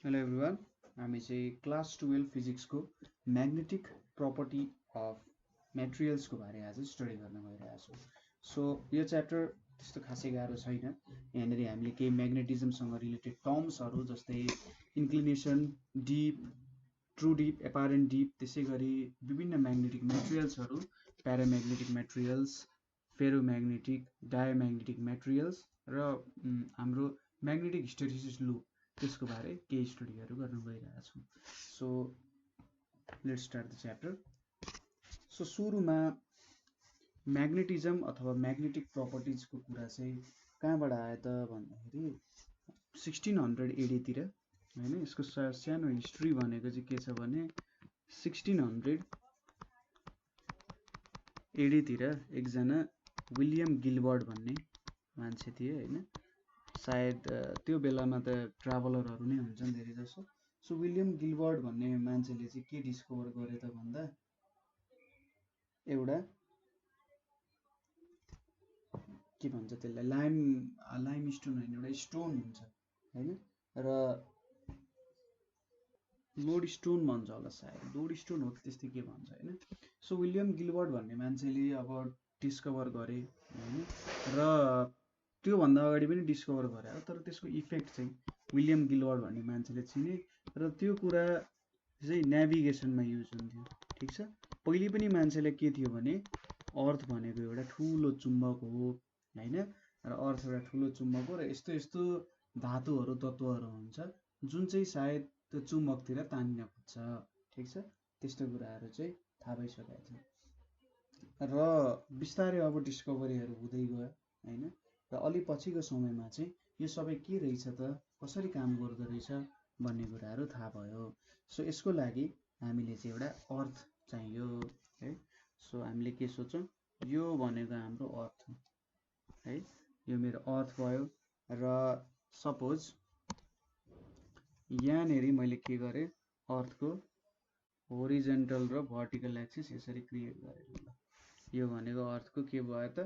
Hello everyone, हामी चाहिँ class 12 फिजिक्सको magnetic property of मेटेरियल्सको बारे आज स्टडी गर्न गइरहेको छौँ। सो यो च्याप्टर त्यस्तो खासै गाह्रो छैन। यहाँनिर हामीले केही म्याग्नेटिजमसँग रिलेटेड टर्म्सहरू जस्तै inclination, dip, true dip, apparent dip, त्यसै गरी विभिन्न म्याग्नेटिक मेटेरियल्सहरू, paramagnetic materials, ferromagnetic, diamagnetic materials र हाम्रो म्याग्नेटिक हिस्टेरिसिस लुप त्यसको बारे केही स्टडीहरू गर्न गइरहेको छौँ। So let's start the chapter. So सुरुमा म्याग्नेटिजम अथवा म्याग्नेटिक प्रपर्टिजको कुरा चाहिँ कहाँबाट आयो त भन्दाखेरि 1600 एडीतिर होइन। यसको सानो हिस्ट्री भनेको चाहिँ के छ भने 1600 एडीतिर एकजना विलियम गिलबर्ट भन्ने मान्छे थिए होइन। सायद त्यो बेलामा त ट्राभलरहरू नै हुन्छन् धेरै जसो। सो विलियम गिलबर्ट भन्ने मान्छेले चाहिँ के डिस्कभर गरे त भन्दा एउटा के भन्छ त्यसलाई लाइम स्टोन होइन, एउटा स्टोन हुन्छ होइन, र लोड स्टोन भन्छ होला सायद, लोड स्टोन हो कि त्यस्तै के भन्छ होइन। सो विलियम गिलबर्ट भन्ने मान्छेले अब डिस्कभर गरे होइन, र त्योभन्दा अगाडि पनि डिस्कभर गरे तर त्यसको इफेक्ट चाहिँ विलियम गिलबर्ट भन्ने मान्छेले चिने र त्यो कुरा चाहिँ नेभिगेसनमा युज हुन्थ्यो। ठिक छ। पहिले पनि मान्छेले के थियो भने अर्थ भनेको एउटा ठुलो चुम्बक हो होइन, र अर्थ एउटा ठुलो चुम्बक हो र यस्तो यस्तो धातुहरू तत्त्वहरू हुन्छ जुन चाहिँ सायद त्यो चुम्बकतिर तानिन खोज्छ। ठिक छ। त्यस्तो कुराहरू चाहिँ थाहा भइसकेको थियो र बिस्तारै अब डिस्कभरीहरू हुँदै गयो होइन, र अलि पछिको समयमा चाहिँ यो सबै के रहेछ त, कसरी काम गर्दो रहेछ भन्ने कुराहरू थाहा भयो। सो यसको लागि हामीले चाहिँ एउटा अर्थ चाहियो है। सो हामीले के सोचौँ, यो भनेको हाम्रो अर्थ है, यो मेरो अर्थ भयो र सपोज यहाँनिर मैले के गरेँ, अर्थको होरिजेन्टल र भर्टिकल एक्सिस यसरी क्रिएट गरेँ। यो भनेको अर्थको के भयो त,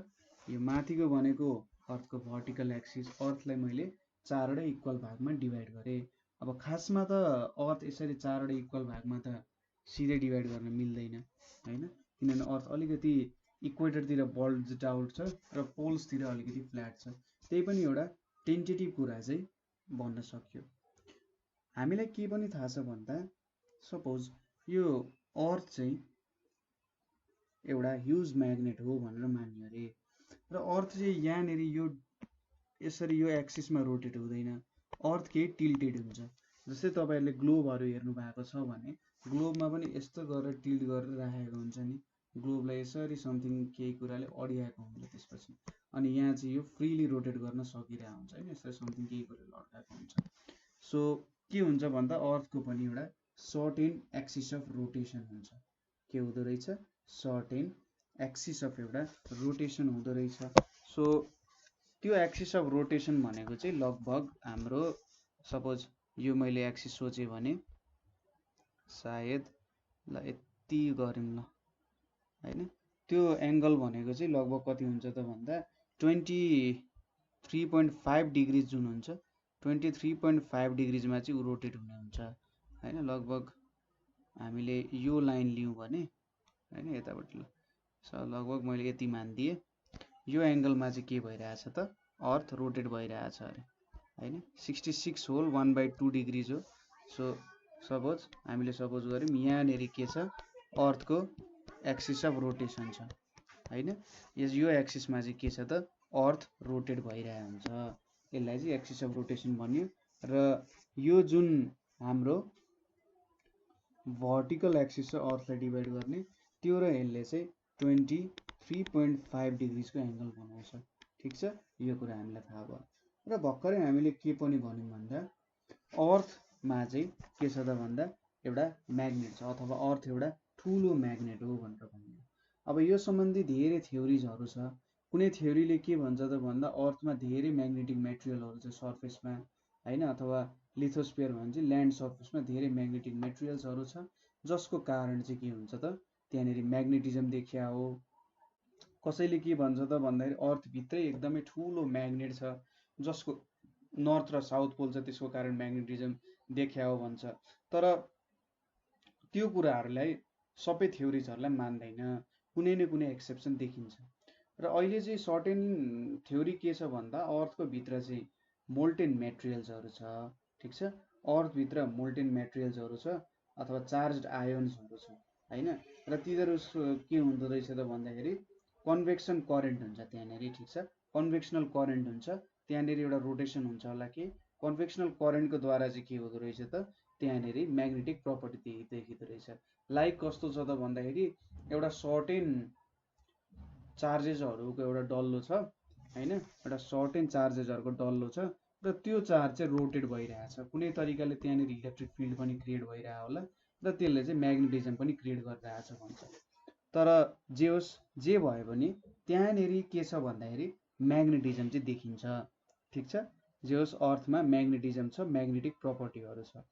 यो माथिको भनेको अर्थको भर्टिकल एक्सिस, अर्थलाई मैले 4वटै इक्वल भागमा डिभाइड गरेँ। अब खासमा त अर्थ यसरी 4वटै इक्वल भागमा त सिधै डिभाइड गर्न मिल्दैन होइन, किनभने अर्थ अलिकति इक्वेटरतिर बल्ज्ड आउट छ र पोल्सतिर अलिकति फ्ल्याट छ। त्यही पनि एउटा टेन्टेटिभ कुरा चाहिँ भन्न सकियो। हामीलाई के पनि थाहा छ भन्दा सपोज यो अर्थ चाहिँ एउटा ह्युज म्याग्नेट हो भनेर मान्यो अरे, र अर्थ चाहिँ यहाँनिर यो यसरी यो एक्सिसमा रोटेट हुँदैन, अर्थ केही टिल्टेड हुन्छ। जस्तै तपाईँहरूले ग्लोबहरू हेर्नु भएको छ भने ग्लोबमा पनि यस्तो गरेर टिल्ट गरेर राखेको हुन्छ नि, ग्लोबलाई यसरी समथिङ केही कुराले अडियाएको हुन्छ त्यसपछि, अनि यहाँ चाहिँ यो फ्रिली रोटेट गर्न सकिरहेको हुन्छ होइन, यसरी समथिङ केही कुराले अड्काएको हुन्छ। सो के हुन्छ भन्दा अर्थको पनि एउटा सर्टेन एक्सिस अफ रोटेसन हुन्छ। के हुँदो रहेछ, सर्टेन एक्सिस अफ एउटा रोटेसन हुँदो रहेछ। सो त्यो एक्सिस अफ रोटेसन भनेको चाहिँ लगभग हाम्रो सपोज यो मैले एक्सिस सोचेँ भने सायद ल यति गरौँ ल होइन, त्यो एङ्गल भनेको चाहिँ लगभग कति हुन्छ त भन्दा 23.5 डिग्री जुन हुन्छ, 23.5 डिग्रीमा चाहिँ ऊ रोटेट हुने हुन्छ होइन। लगभग हामीले यो लाइन लियौँ भने होइन यताबाट ल, लगभग मैले यति मानिदिएँ, यो एङ्गलमा चाहिँ के भइरहेछ त, अर्थ रोटेट भइरहेछ अरे होइन, 66 होल 1/2 डिग्रिज हो। सो सपोज हामीले सपोज गऱ्यौँ यहाँनिर के छ, अर्थको एक्सिस अफ रोटेसन छ होइन, यो एक्सिसमा चाहिँ के छ त, अर्थ रोटेट भइरहेको हुन्छ, यसलाई चाहिँ एक्सिस अफ रोटेसन भन्यो। र यो जुन हाम्रो भर्टिकल एक्सिस छ अर्थलाई डिभाइड गर्ने, त्यो र यसले चाहिँ 23.5 डिग्रिजको एङ्गल बनाउँछ। ठिक छ, यो कुरा हामीलाई थाहा भयो। र भर्खरै हामीले के पनि भन्यौँ भन्दा अर्थमा चाहिँ के छ त भन्दा एउटा म्याग्नेट छ, अथवा अर्थ एउटा ठुलो म्याग्नेट हो भनेर भन्यो। अब यो सम्बन्धी धेरै थ्योरिजहरू छ। कुनै थ्योरीले के भन्छ त भन्दा अर्थमा धेरै म्याग्नेटिक मेटेरियलहरू छ सर्फेसमा होइन, अथवा लिथोस्फियर भन्छ ल्यान्ड सर्फेसमा धेरै म्याग्नेटिक मेटेरियल्सहरू छ, जसको कारण चाहिँ के हुन्छ त, त्यहाँनिर म्याग्नेटिजम देखिया हो। कसैले के भन्छ त भन्दाखेरि अर्थभित्रै एकदमै ठुलो म्याग्नेट छ जसको नर्थ र साउथ पोल छ त्यसको कारण म्याग्नेटिजम देख्या हो भन्छ। तर त्यो कुराहरूलाई सबै थ्योरिजहरूलाई मान्दैन, कुनै न कुनै एक्सेप्सन देखिन्छ। र अहिले चाहिँ सर्टेन थ्योरी के छ भन्दा अर्थको भित्र चाहिँ मोल्टेन मेटेरियल्सहरू छ, ठिक छ, अर्थभित्र मोल्टेन मेटेरियल्सहरू छ अथवा चार्ज आयोन्सहरू छ होइन। र तिनीहरू के हुँदो रहेछ त भन्दाखेरि कन्भेक्सन करेन्ट हुन्छ त्यहाँनिर, ठिक छ, कन्भेक्सनल करेन्ट हुन्छ त्यहाँनिर, एउटा रोटेसन हुन्छ होला कि कन्भेक्सनल करेन्टको द्वारा चाहिँ के हुँदो रहेछ त त्यहाँनिर म्याग्नेटिक प्रपर्टी देखिँदो रहेछ। लाइक कस्तो छ त भन्दाखेरि एउटा सर्टेन चार्जेसहरूको एउटा डल्लो छ होइन, एउटा सर्टेन चार्जेसहरूको डल्लो छ र त्यो चार्ज चाहिँ रोटेट भइरहेछ कुनै तरिकाले, त्यहाँनिर इलेक्ट्रिक फिल्ड पनि क्रिएट भइरहेको होला र त्यसले चाहिँ म्याग्नेटिजम पनि क्रिएट गरिरहेछ भन्छ। तर जे होस् जे भयो भने त्यहाँनिर के छ भन्दाखेरि म्याग्नेटिजम चाहिँ देखिन्छ, ठिक छ, जे होस् अर्थमा म्याग्नेटिजम छ, म्याग्नेटिक प्रपर्टीहरू छ।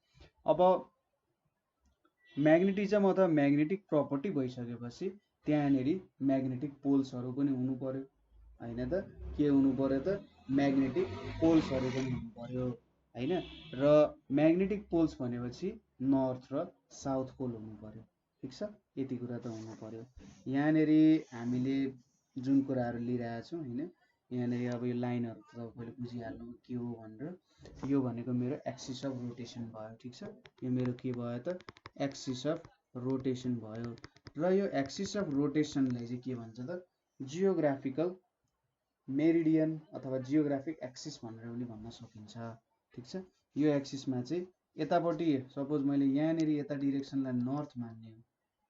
अब म्याग्नेटिजम अथवा म्याग्नेटिक प्रपर्टी भइसकेपछि त्यहाँनिर म्याग्नेटिक पोल्सहरू पनि हुनु पर्यो होइन त, के हुनु पर्यो त म्याग्नेटिक पोल्सहरू पनि हुनु पर्यो होइन। र म्याग्नेटिक पोल्स भनेपछि नर्थ र साउथ पोल हुनु पर्यो, ठिक छ, यति कुरा त हुनु पर्यो। यहाँनिर हामीले जुन कुराहरू लिइरहेको छौँ होइन, यहाँनिर अब यो लाइनहरू त तपाईँले बुझिहाल्नु के हो भनेर, यो भनेको मेरो एक्सिस अफ रोटेसन भयो, ठिक छ, यो मेरो के भयो त एक्सिस अफ रोटेसन भयो। र यो एक्सिस अफ रोटेसनलाई चाहिँ के भन्छ त जियोग्राफिकल मेरिडियन अथवा जियोग्राफिक एक्सिस भनेर पनि भन्न सकिन्छ, ठिक छ। यो एक्सिसमा चाहिँ यतापट्टि सपोज मैले यहाँनिर यता डिरेक्सनलाई नर्थ मान्ने हो,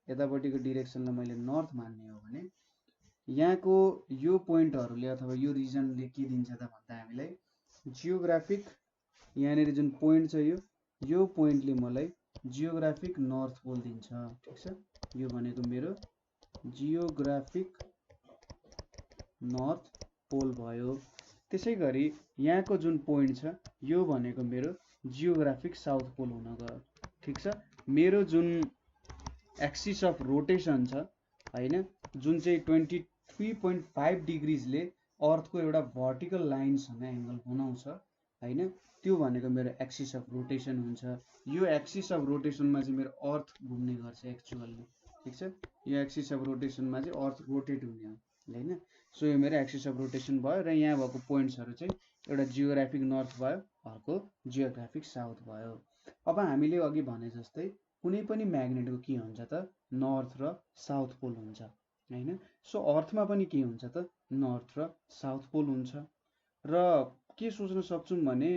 यतापट्टिको डिरेक्सनलाई मैले नर्थ मान्ने हो भने यहाँको यो पोइन्टहरूले अथवा यो रिजनले के दिन्छ त भन्दा हामीलाई जियोग्राफिक, यहाँनिर जुन पोइन्ट छ यो पोइन्टले मलाई जियोग्राफिक नर्थ पोल दिन्छ, ठिक छ, यो भनेको मेरो जियोग्राफिक नर्थ पोल भयो। त्यसै गरी यहाँको जुन पोइन्ट छ यो भनेको मेरो जियोग्राफिक साउथ पोल हुन गयो, ठिक छ। मेरो जुन एक्सिस अफ रोटेसन छ होइन, जुन चाहिँ 23.5 डिग्रिजले अर्थको एउटा भर्टिकल लाइनसँग एङ्गल बनाउँछ होइन, त्यो भनेको मेरो एक्सिस अफ रोटेसन हुन्छ। यो एक्सिस अफ रोटेसनमा चाहिँ मेरो अर्थ घुम्ने गर्छ एक्चुअली, ठिक छ, यो एक्सिस अफ रोटेसनमा चाहिँ अर्थ रोटेट हुने हो होइन। सो यो मेरो एक्सिस अफ रोटेसन भयो र यहाँ भएको पोइन्ट्सहरू चाहिँ एउटा जियोग्राफिक नर्थ भयो, अर्को जियोग्राफिक साउथ भयो। अब हामीले अघि भने जस्तै कुनै पनि म्याग्नेटको के हुन्छ त नर्थ र साउथ पोल हुन्छ होइन। सो अर्थमा पनि के हुन्छ त नर्थ र साउथ पोल हुन्छ। र के सोच्न सक्छौँ भने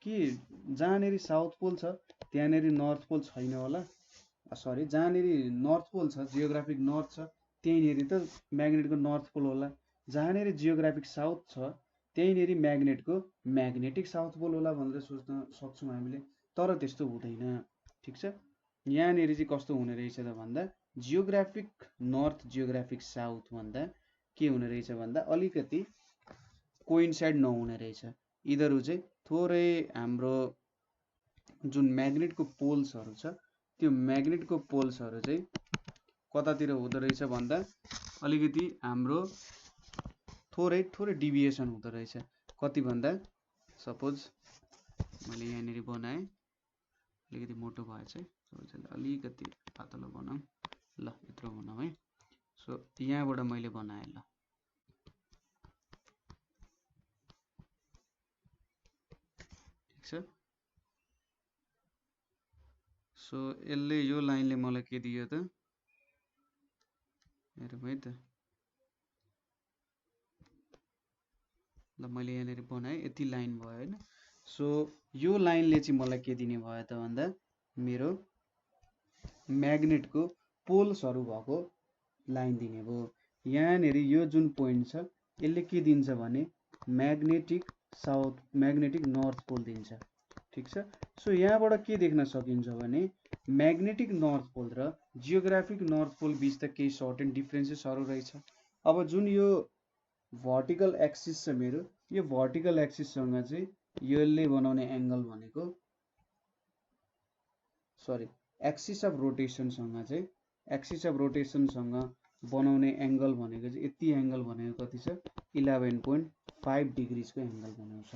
कि जहाँनिर साउथ पोल छ त्यहाँनिर नर्थ पोल छैन होला, सरी जहाँनिर नर्थ पोल छ जियोग्राफिक नर्थ छ त्यहीँनिर त म्याग्नेटको नर्थ पोल होला, जहाँनिर जियोग्राफिक साउथ छ त्यहीँनिर म्याग्नेटको म्याग्नेटिक साउथ पोल होला भनेर सोच्न सक्छौँ हामीले। तर त्यस्तो हुँदैन, ठिक छ। यहाँनिर चाहिँ कस्तो हुने रहेछ त भन्दा जियोग्राफिक नर्थ जियोग्राफिक साउथ भन्दा के हुने रहेछ भन्दा अलिकति कोइन्साइड नहुने रहेछ। यिनीहरू चाहिँ थोरै हाम्रो जुन म्याग्नेटको पोल्सहरू छ त्यो म्याग्नेटको पोल्सहरू चाहिँ कतातिर हुँदो रहेछ भन्दा अलिकति हाम्रो थोरै डिभिएसन हुँदो रहेछ। कति भन्दा सपोज मैले यहाँनिर बनाएँ, अलिकति मोटो भएछ है, अलिकति पातलो बनाऊँ, ल यत्रो बनाऊँ है। सो यहाँबाट मैले बनाएँ, ल ठिक छ। सो यसले यो लाइनले मलाई के दियो त हेरौँ है त, ल मैले यहाँनिर बनाएँ यति लाइन भयो होइन। सो यो लाइनले चाहिँ मलाई के दिने भयो त भन्दा मेरो म्याग्नेटको पोल्सहरू भएको लाइन दिने भयो। यहाँनिर यो जुन पोइन्ट छ यसले के दिन्छ भने magnetic south magnetic north pole दिन्छ, ठिक छ। सो यहाँबाट के देख्न सकिन्छ भने म्याग्नेटिक नर्थ पोल र जियोग्राफिक नर्थ पोल बिच त केही सर्टेन डिफ्रेन्सेसहरू रहेछ। अब जुन यो भर्टिकल एक्सिस छ मेरो, यो भर्टिकल एक्सिससँग चाहिँ यसले बनाउने एङ्गल भनेको सरी एक्सिस अफ रोटेसनसँग चाहिँ एक्सिस अफ रोटेसनसँग बनाउने एङ्गल भनेको चाहिँ यति एङ्गल भनेको कति छ 11.5 डिग्रिजको एङ्गल बनाउँछ,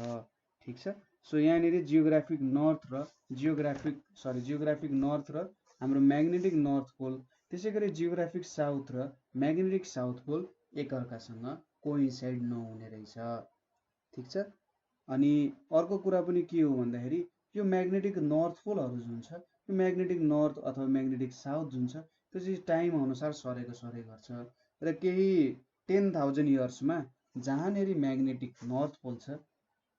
ठिक छ। सो यहाँनिर जियोग्राफिक नर्थ र जियोग्राफिक नर्थ र हाम्रो म्याग्नेटिक नर्थ पोल, त्यसै गरी जियोग्राफिक साउथ र म्याग्नेटिक साउथ पोल एकअर्कासँग कोइन्साइड नहुने रहेछ। ठिक छ। अनि अर्को कुरा पनि के हो भन्दाखेरि यो म्याग्नेटिक नर्थ पोलहरू जुन छ, यो म्याग्नेटिक नर्थ अथवा म्याग्नेटिक साउथ जुन छ त्यो चाहिँ टाइम अनुसार सरेको गर्छ र केही 10,000 इयर्समा जहाँनेरि म्याग्नेटिक नर्थ पोल छ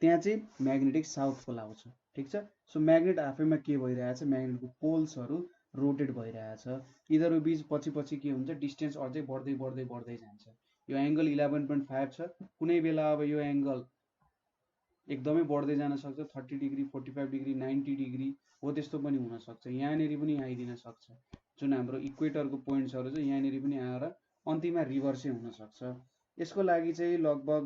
त्यहाँ चाहिँ म्याग्नेटिक साउथ पोल आउँछ। ठिक छ। सो म्याग्नेट आफैमा के भइरहेछ, म्याग्नेटको पोल्सहरू रोटेट भइरहेछ। यिनीहरू बिच पछि पछि के हुन्छ, डिस्टेन्स अझै बढ्दै बढ्दै बढ्दै जान्छ। यो एङ्गल 11.5 छ, कुनै बेला अब यो एङ्गल एकदमै बढ्दै जान सक्छ, 30 डिग्री, 45 डिग्री, 90 डिग्री हो, त्यस्तो पनि हुनसक्छ। यहाँनिर पनि आइदिन सक्छ, जुन हाम्रो इक्वेटरको पोइन्ट्सहरू छ यहाँनिर पनि आएर अन्तिममा रिभर्सै हुनसक्छ। यसको लागि चाहिँ लगभग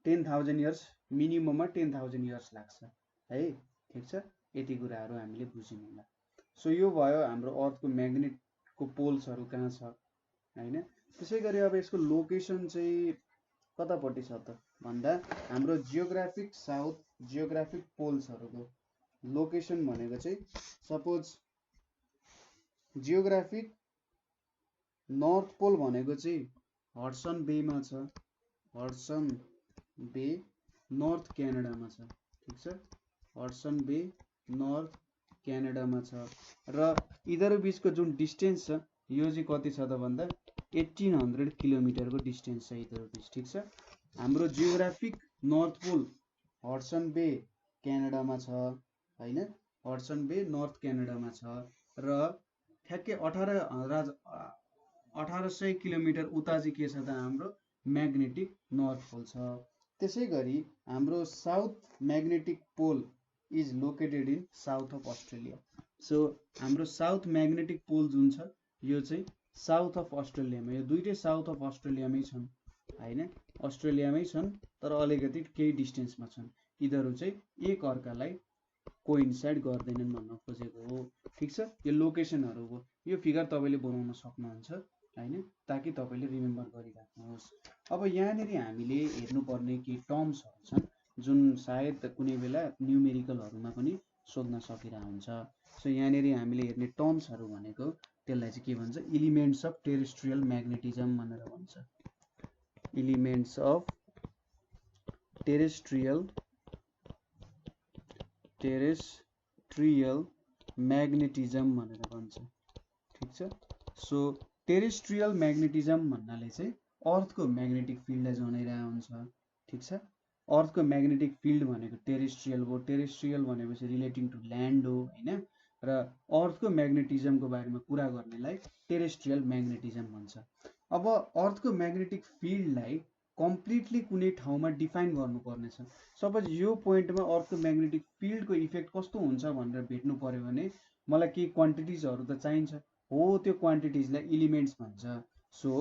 10,000 इयर्स, मिनिमममा 10,000 इयर्स लाग्छ है। ठिक छ। यति कुराहरू हामीले बुझ्यौँ होला। सो यो भयो हाम्रो अर्थको म्याग्नेटको पोल्सहरू कहाँ छ होइन। त्यसै गरी अब यसको लोकेसन चाहिँ कतापट्टि छ त भन्दा हाम्रो जियोग्राफिक साउथ, जियोग्राफिक पोल्सहरूको लोकेसन भनेको चाहिँ सपोज जियोग्राफिक नर्थ पोल भनेको चाहिँ हडसन बेमा छ, हडसन बे नर्थ क्यानाडामा छ। ठिक छ। हडसन बे नर्थ क्यानाडामा छ र यिनीहरू बिचको जुन डिस्टेन्स छ यो चाहिँ कति छ त भन्दा 1800 किलोमिटरको डिस्टेन्स छ यिनीहरू बिच। ठिक छ। हाम्रो जियोग्राफिक नर्थ पोल हडसन बे क्यानाडामा छ होइन, हडसन बे नर्थ क्यानाडामा छ र ठ्याक्कै 1800 किलोमिटर उता चाहिँ के छ त हाम्रो म्याग्नेटिक नर्थ पोल छ। त्यसै गरी हाम्रो south magnetic pole is located in south of Australia. So हाम्रो साउथ म्याग्नेटिक पोल जुन छ यो चाहिँ साउथ अफ अस्ट्रेलियामा, यो दुइटै साउथ अफ अस्ट्रेलियामै छन् होइन, अस्ट्रेलियामै छन् तर अलिकति केही डिस्टेन्समा छन्। यिनीहरू चाहिँ एक अर्कालाई कोइन्साइड गर्दैनन् भन्न खोजेको हो। ठिक छ। यो लोकेसनहरू हो। यो फिगर तपाईँले बनाउन सक्नुहुन्छ होइन, ताकि तपाईँले रिमेम्बर गरिराख्नुहोस्। अब यहाँनिर हामीले हेर्नुपर्ने केही टर्म्सहरू छन् जुन सायद कुनै बेला न्युमेरिकलहरूमा पनि सोध्न सकिरहेको हुन्छ। सो यहाँनिर हामीले हेर्ने टर्म्सहरू भनेको त्यसलाई चाहिँ के भन्छ, इलिमेन्ट्स अफ टेरेस्ट्रियल म्याग्नेटिजम भनेर भन्छ। इलिमेन्ट्स अफ टेरेस्ट्रियल म्याग्नेटिजम भनेर भन्छ। ठिक छ। सो टेरेस्ट्रियल म्याग्नेटिजम भन्नाले चाहिँ अर्थको म्याग्नेटिक फिल्डलाई जनाइरहेको हुन्छ। ठिक छ। अर्थको म्याग्नेटिक फिल्ड भनेको टेरेस्ट्रियल हो, टेरेस्ट्रियल भनेपछि रिलेटिङ टु ल्यान्ड हो होइन, र अर्थको म्याग्नेटिजमको बारेमा कुरा गर्नेलाई टेरेस्ट्रियल म्याग्नेटिजम भन्छ। अब अर्थको म्याग्नेटिक फिल्डलाई कम्प्लिटली कुनै ठाउँमा डिफाइन गर्नुपर्ने छ। सपोज यो पोइन्टमा अर्थको म्याग्नेटिक फिल्डको इफेक्ट कस्तो हुन्छ भनेर भेट्नु पर्यो भने मलाई केही क्वान्टिटिजहरू त चाहिन्छ हो, त्यो क्वान्टिटिजलाई इलिमेन्ट्स भन्छ। So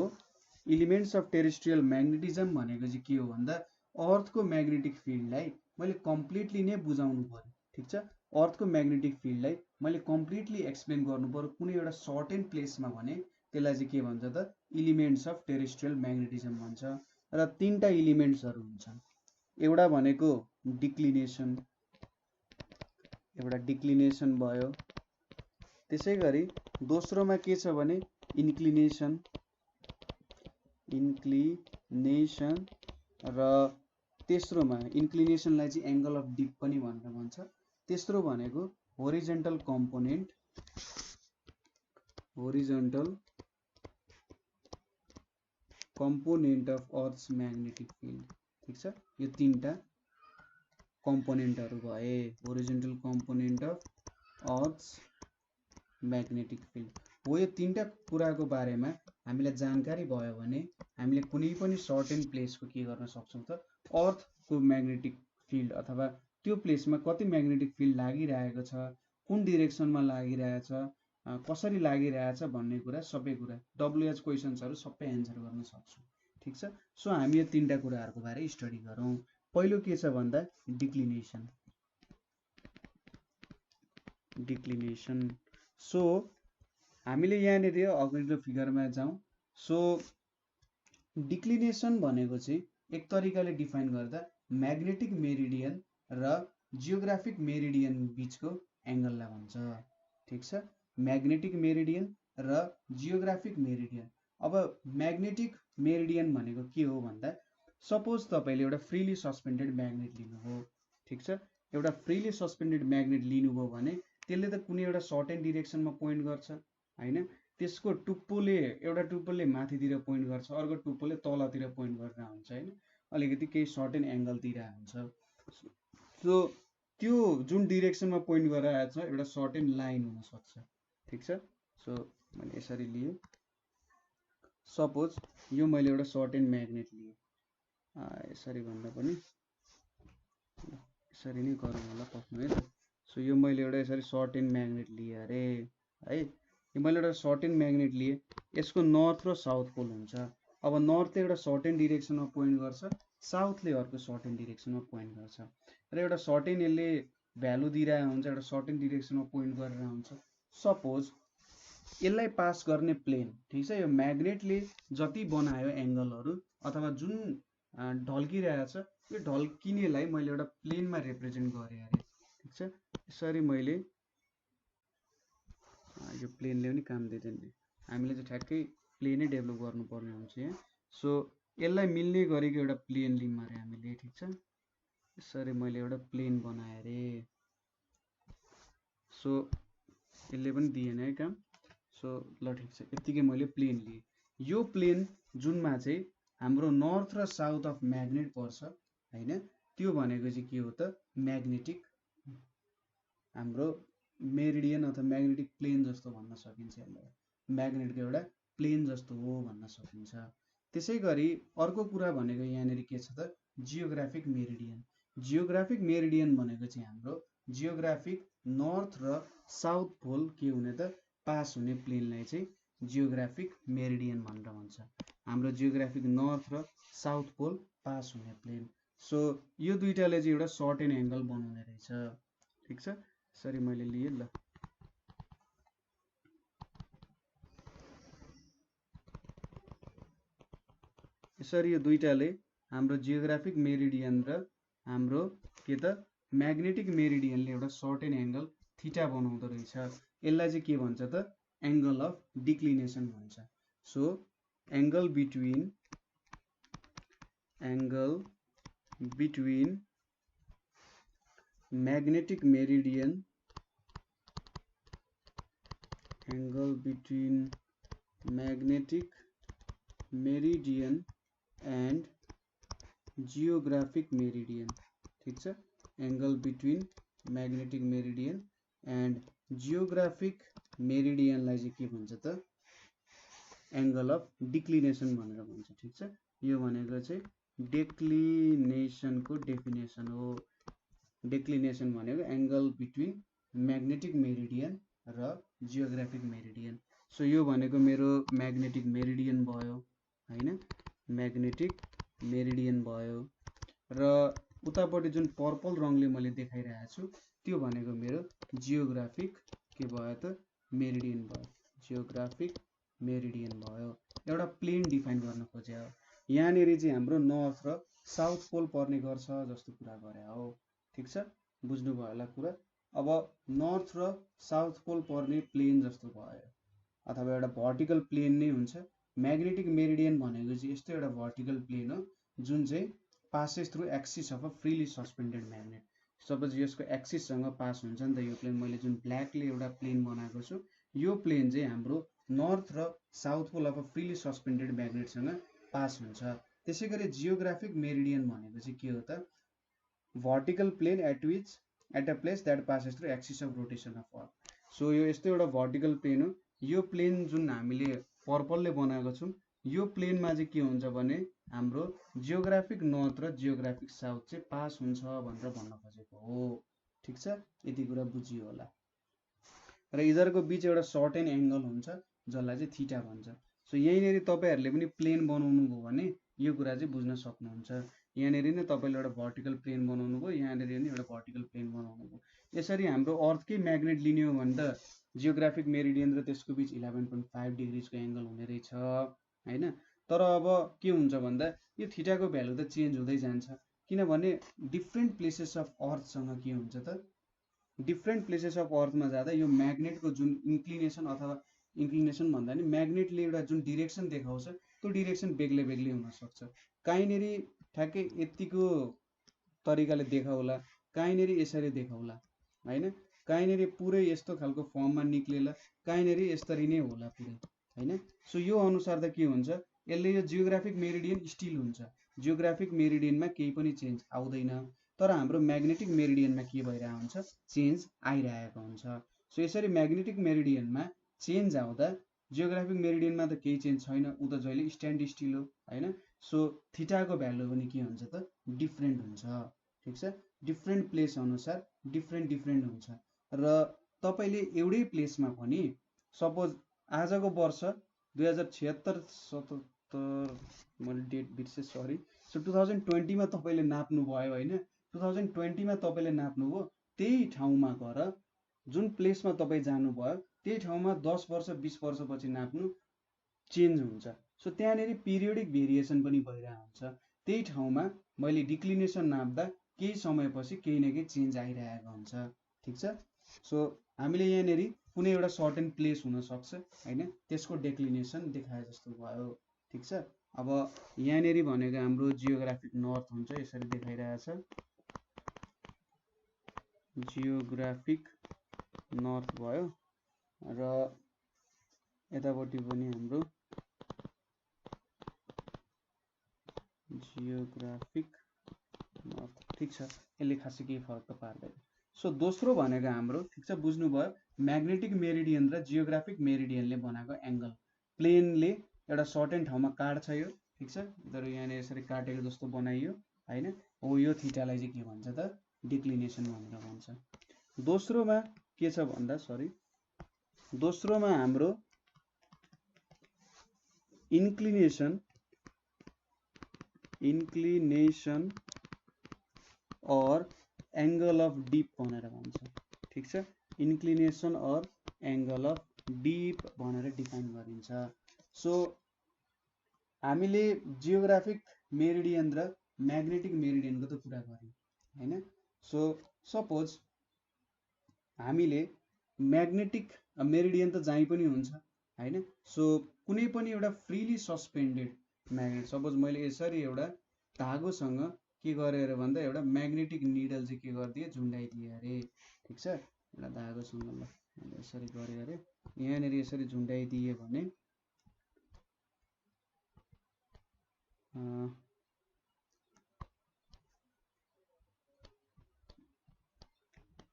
elements of terrestrial magnetism भनेको चाहिँ के हो भन्दा अर्थको म्याग्नेटिक फिल्डलाई मैले कम्प्लिटली नै बुझाउनु पर्यो। ठिक छ। अर्थको म्याग्नेटिक फिल्डलाई मैले कम्प्लिटली एक्सप्लेन गर्नु पर्यो कुनै एउटा सर्टेन प्लेसमा भने त्यसलाई चाहिँ के भन्छ त इलिमेन्ट्स अफ टेरेस्ट्रियल म्याग्नेटिजम भन्छ। र तीनटा इलिमेन्ट्सहरू हुन्छन्। एउटा भनेको डिक्लिनेसन, एउटा डिक्लिनेसन भयो। त्यसै गरी दोस्रोमा के छ भने इन्क्लिनेसन, र तेस्रोमा इन्क्लिनेसनलाई चाहिँ एङ्गल अफ डिप पनि भनेर भन्छ। तेस्रो भनेको horizontal component, horizontal component of earth's magnetic field. ठिक छ। यो तीनटा कम्पोनेन्टहरू भए, horizontal component of earth's magnetic field हो। यो तीनटा कुराको बारेमा हामीलाई जानकारी भयो भने हामीले कुनै पनि सर्टेन प्लेसको के गर्न सक्छौँ त अर्थको म्याग्नेटिक फिल्ड अथवा त्यो प्लेसमा कति म्याग्नेटिक फिल्ड लागिरहेको छ, कुन डिरेक्सनमा लागिरहेछ, कसरी लागिरहेछ भन्ने कुरा सबै कुरा WH क्वेसन्सहरू सबै एन्सर गर्न सक्छौँ। ठिक छ। सो हामी यो तीनटा कुराहरूको बारे स्टडी गरौँ। पहिलो के छ भन्दा डिक्लिनेसन, डिक्लिनेसन। सो हामीले यहाँनिर अगाडिको फिगरमा जाउँ। सो डिक्लिनेसन भनेको चाहिँ एक तरिकाले डिफाइन गर्दा म्याग्नेटिक मेरिडियन र जियोग्राफिक मेरिडियन बीचको एंगललाई भन्छ। ठीक छ, म्याग्नेटिक मेरिडियन र जियोग्राफिक मेरिडियन। अब म्याग्नेटिक मेरिडियन भनेको के हो भन्दा सपोज तपाईले एउटा फ्रीली सस्पेन्डेड म्याग्नेट लिनुभयो। ठीक छ, एउटा फ्रीली सस्पेन्डेड म्याग्नेट लिनुभयो भने त्यसले त कुनै एउटा सर्टेन डिरेक्सनमा पोइन्ट गर्छ हैन। त्यसको टुप्पोले एउटा टुप्पोले माथितिर पोइन्ट गर्छ, अर्को टुप्पोले तलतिर पोइन्ट गरेर हुन्छ हैन, अलिकति केही सर्टेन एंगलतिर हुन्छ। सो त्यो जुन डिरेक्सनमा पोइन्ट गरिरहेको छ एउटा सर्टेन लाइन हुन सक्छ। ठीक छ, सो मैले यसरी लिए, सपोज यो मैले एउटा सर्टेन म्याग्नेट लिए, यसरी भन्दा पनि यसरी नै गरौँ होला पक्नु है त। सो यो मैले एउटा यसरी सर्टेन म्याग्नेट लिए अरे है, यो मैले एउटा सर्टेन म्याग्नेट लिए, यसको नर्थ र साउथ पोल हुन्छ। अब नर्थले एउटा सर्टेन डिरेक्सनमा पोइन्ट गर्छ, साउथले अर्को सर्टेन डिरेक्सनमा पोइन्ट गर्छ र एउटा सर्टेन यसले भ्यालु दिइरहेको हुन्छ, एउटा सर्टेन डिरेक्सनमा पोइन्ट गरेर हुन्छ। सपोज यसलाई पास गर्ने प्लेन, ठीक छ, यो म्याग्नेटले जति बनायो एंगलहरू अथवा जुन ढल्किरहेको छ यो ढल्किनेलाई मैले एउटा प्लेनमा रिप्रेजेन्ट गरेँ अरे। ठीक छ, यसरी मैले यो प्लेनले पनि काम दिँदैन, हामीले चाहिँ ठ्याक्कै प्लेनै डेभलप गर्नुपर्ने हुन्छ यहाँ। सो यसलाई मिल्ने गरेको एउटा प्लेन लियौँ अरे हामीले। ठीक छ, यसरी मैले एउटा प्लेन बनाएँ अरे। सो यसले पनि दिएन है काम। सो ल ठिक छ, यतिकै मैले प्लेन लिएँ। यो प्लेन जुनमा चाहिँ हाम्रो नर्थ र साउथ अफ म्याग्नेट पर्छ हैन, त्यो भनेको चाहिँ के हो त म्याग्नेटिक हाम्रो मेरिडियन अथवा म्याग्नेटिक प्लेन जस्तो भन्न सकिन्छ यसलाई, म्याग्नेटको एउटा प्लेन जस्तो हो भन्न सकिन्छ। त्यसै गरी अर्को कुरा भनेको यहाँनिर के छ त जियोग्राफिक मेरिडियन। जियोग्राफिक मेरिडियन भनेको चाहिँ हाम्रो जियोग्राफिक नर्थ र साउथ पोल के हुने त पास हुने प्लेनलाई चाहिँ जियोग्राफिक मेरिडियन भनेर भन्छ। हाम्रो जियोग्राफिक नर्थ र साउथ पोल पास हुने प्लेन। सो यो दुईटाले चाहिँ एउटा सर्टेन एंगल बनाउने रहेछ। ठीक छ, यसरी मैले लिए ल। यसरी यो दुईटाले हाम्रो जियोग्राफिक मेरिडियन र हाम्रो के त म्याग्नेटिक मेरिडियनले एउटा सर्टेन एंगल थीटा बनाउँदो रहेछ। यसलाई चाहिँ के भन्छ त एंगल अफ डिक्लिनेसन भन्छ। So angle between magnetic meridian and geographic meridian. ठीक छ, angle between magnetic meridian and geographic मेरिडियनलाई चाहिँ के भन्छ त एंगल अफ डिक्लिनेसन भनेर भन्छ। ठीक छ, यो भनेको चाहिँ डिक्लिनेसनको डेफिनेसन हो। डिक्लिनेसन भनेको एंगल बिट्विन म्याग्नेटिक मेरिडियन र जियोग्राफिक मेरिडियन। सो यो भनेको मेरो म्याग्नेटिक मेरिडियन भयो हैन, म्याग्नेटिक मेरिडियन भयो र उतापट्टि जुन पर्पल रङले मैले देखाइरहेको छु त्यो भनेको मेरो जियोग्राफिक के भयो त मेरिडियन भयो, जियोग्राफिक मेरिडियन भयो। एउटा प्लेन डिफाइन गर्न खोजे हो। यहाँनिर चाहिँ हाम्रो नर्थ र साउथ पोल पर्ने गर्छ जस्तो कुरा गरे हो। ठीक छ, बुझ्नुभयो होला कुरा। अब नर्थ र साउथ पोल पर्ने प्लेन जस्तो भयो अथवा एउटा भर्टिकल प्लेन नै हुन्छ। म्याग्नेटिक मेरिडियन भनेको चाहिँ यस्तो एउटा भर्टिकल प्लेन हो जुन चाहिँ passes through axis of a freely suspended magnet. Suppose यसको एक्सिससँग पास हुन्छ नि त यो प्लेन, मैले जुन ब्ल्याकले एउटा प्लेन बनाएको छु यो प्लेन चाहिँ हाम्रो नर्थ र south pole of a freely suspended म्याग्नेटसँग पास हुन्छ। त्यसै गरी जियोग्राफिक मेरिडियन भनेको चाहिँ के हो त vertical plane at a place that passes through axis of rotation of earth. So यो यस्तो एउटा भर्टिकल प्लेन हो। यो प्लेन जुन हामीले पर्पलले बनाएको छौँ यो प्लेनमा चाहिँ के हुन्छ भने हाम्रो जियोग्राफिक नर्थ र जियोग्राफिक साउथ चाहिँ पास हुन्छ भनेर भन्न खोजेको हो। ठीक छ, यति कुरा बुझियो होला। र यिनीहरूको बीच एउटा सर्टेन एंगल हुन्छ जसलाई चाहिँ थीटा भन्छ। सो यहीँनिर तपाईहरुले पनि प्लेन बनाउनु भयो भने यो कुरा चाहिँ बुझ्न सक्नुहुन्छ। यहाँनिर नै तपाईले एउटा भर्टिकल प्लेन बनाउनु भयो, यहाँनिर नि एउटा भर्टिकल प्लेन बनाउनु भयो। यसरी हाम्रो अर्थकै म्याग्नेट लिने हो भने त जियोग्राफिक मेरिडियन र त्यसको बीच 11.5 डिग्रीको एंगल हुने रहेछ हैन। तर अब के हुन्छ भन्दा यो थीटाको भ्यालु त चेन्ज हुँदै जान्छ किनभने डिफ्रेन्ट प्लेसेस अफ अर्थसँग के हुन्छ त डिफ्रेन्ट प्लेसेस अफ अर्थमा जाँदा यो म्याग्नेटको जुन इन्क्लिनेसन अथवा इन्क्लिनेसन भन्दा नि म्याग्नेटले एउटा जुन डिरेक्सन देखाउँछ त्यो डिरेक्सन बेग्लै बेग्लै हुनसक्छ। काहीँनिर ठ्याक्कै यतिको तरिकाले देखाउला, काहीँनिर यसरी देखाउला होइन, काहीँनिर पुरै यस्तो खालको फर्ममा निक्लेला, काहीँनिर यसरी नै होला पुरै होइन। सो यो अनुसार त के हुन्छ, यसले यो जियोग्राफिक मेरिडियन स्टिल हुन्छ, जियोग्राफिक मेरिडियनमा केही पनि चेन्ज आउँदैन, तर हाम्रो म्याग्नेटिक मेरिडियनमा के भइरहेको हुन्छ, चेन्ज आइरहेको हुन्छ। सो यसरी म्याग्नेटिक मेरिडियनमा चेन्ज आउँदा जियोग्राफिक मेरिडियनमा त केही चेन्ज छैन, ऊ त जहिले स्ट्यान्ड स्टिल हो होइन। सो थीटाको भ्यालु पनि के हुन्छ त डिफ्रेन्ट हुन्छ, ठिक छ। डिफ्रेन्ट प्लेस अनुसार डिफ्रेन्ट हुन्छ। र तपाईँले एउटै प्लेसमा पनि सपोज आजको वर्ष 2076 मैले डेट बिर्सेँ सरी। सो 2020 मा तपाईँले नाप्नुभयो होइन, 2020 मा तपाईँले नाप्नुभयो, त्यही ठाउँमा गएर जुन प्लेसमा तपाईँ जानुभयो त्यही ठाउँमा 10 वर्ष 20 वर्षपछि नाप्नु चेन्ज हुन्छ। सो त्यहाँनिर पिरियोडिक भेरिएसन पनि भइरहेको हुन्छ। त्यही ठाउँमा मैले डिक्लिनेसन नाप्दा केही समयपछि केही न केही चेन्ज आइरहेको हुन्छ, ठिक छ। सो हामीले यहाँनिर कुनै एउटा सर्टेन प्लेस हुनसक्छ होइन, त्यसको डेक्लिनेसन देखाए जस्तो भयो, ठिक छ। अब यहाँनिर भनेको हाम्रो जियोग्राफिक नर्थ हुन्छ, यसरी देखाइरहेछ जियोग्राफिक नर्थ भयो, र यतापट्टि पनि हाम्रो जियोग्राफिक नर्थ, ठिक छ। यसले खासै केही फरक त पार्दैन। सो दोस्रो भनेको हाम्रो, ठिक छ, बुझ्नुभयो, म्याग्नेटिक मेरिडियन र जियोग्राफिक मेरिडियनले बनाएको एङ्गल, प्लेनले एउटा सर्टेन ठाउँमा काट्छ यो, ठिक छ, तर यहाँनिर यसरी काटेको जस्तो बनाइयो होइन, हो यो थीटालाई चाहिँ के भन्छ त डिक्लिनेसन भनेर भन्छ। दोस्रोमा के छ भन्दा सरी, दोस्रोमा हाम्रो इन्क्लिनेसन और एंगल अफ डीप भनेर भन्छ, ठिक छ। इन्क्लिनेसन और एंगल अफ डीप भनेर डिफाइन गरिन्छ। सो हामीले जियोग्राफिक मेरिडियन र म्याग्नेटिक मेरिडियनको त कुरा गर्यौँ होइन। सो सपोज हामीले म्याग्नेटिक मेरिडियन त जहीँ पनि हुन्छ होइन। सो कुनै पनि एउटा फ्रीली सस्पेन्डेड म्याग्नेट, सपोज मैले यसरी एउटा धागोसँग के गरेँ अरे भन्दा एउटा म्याग्नेटिक निडल चाहिँ के गरिदिएँ, झुन्डाइदिएँ अरे, ठिक छ। एउटा धागोसँग ल यसरी गरेँ अरे, यहाँनिर यसरी झुन्डाइदिएँ भने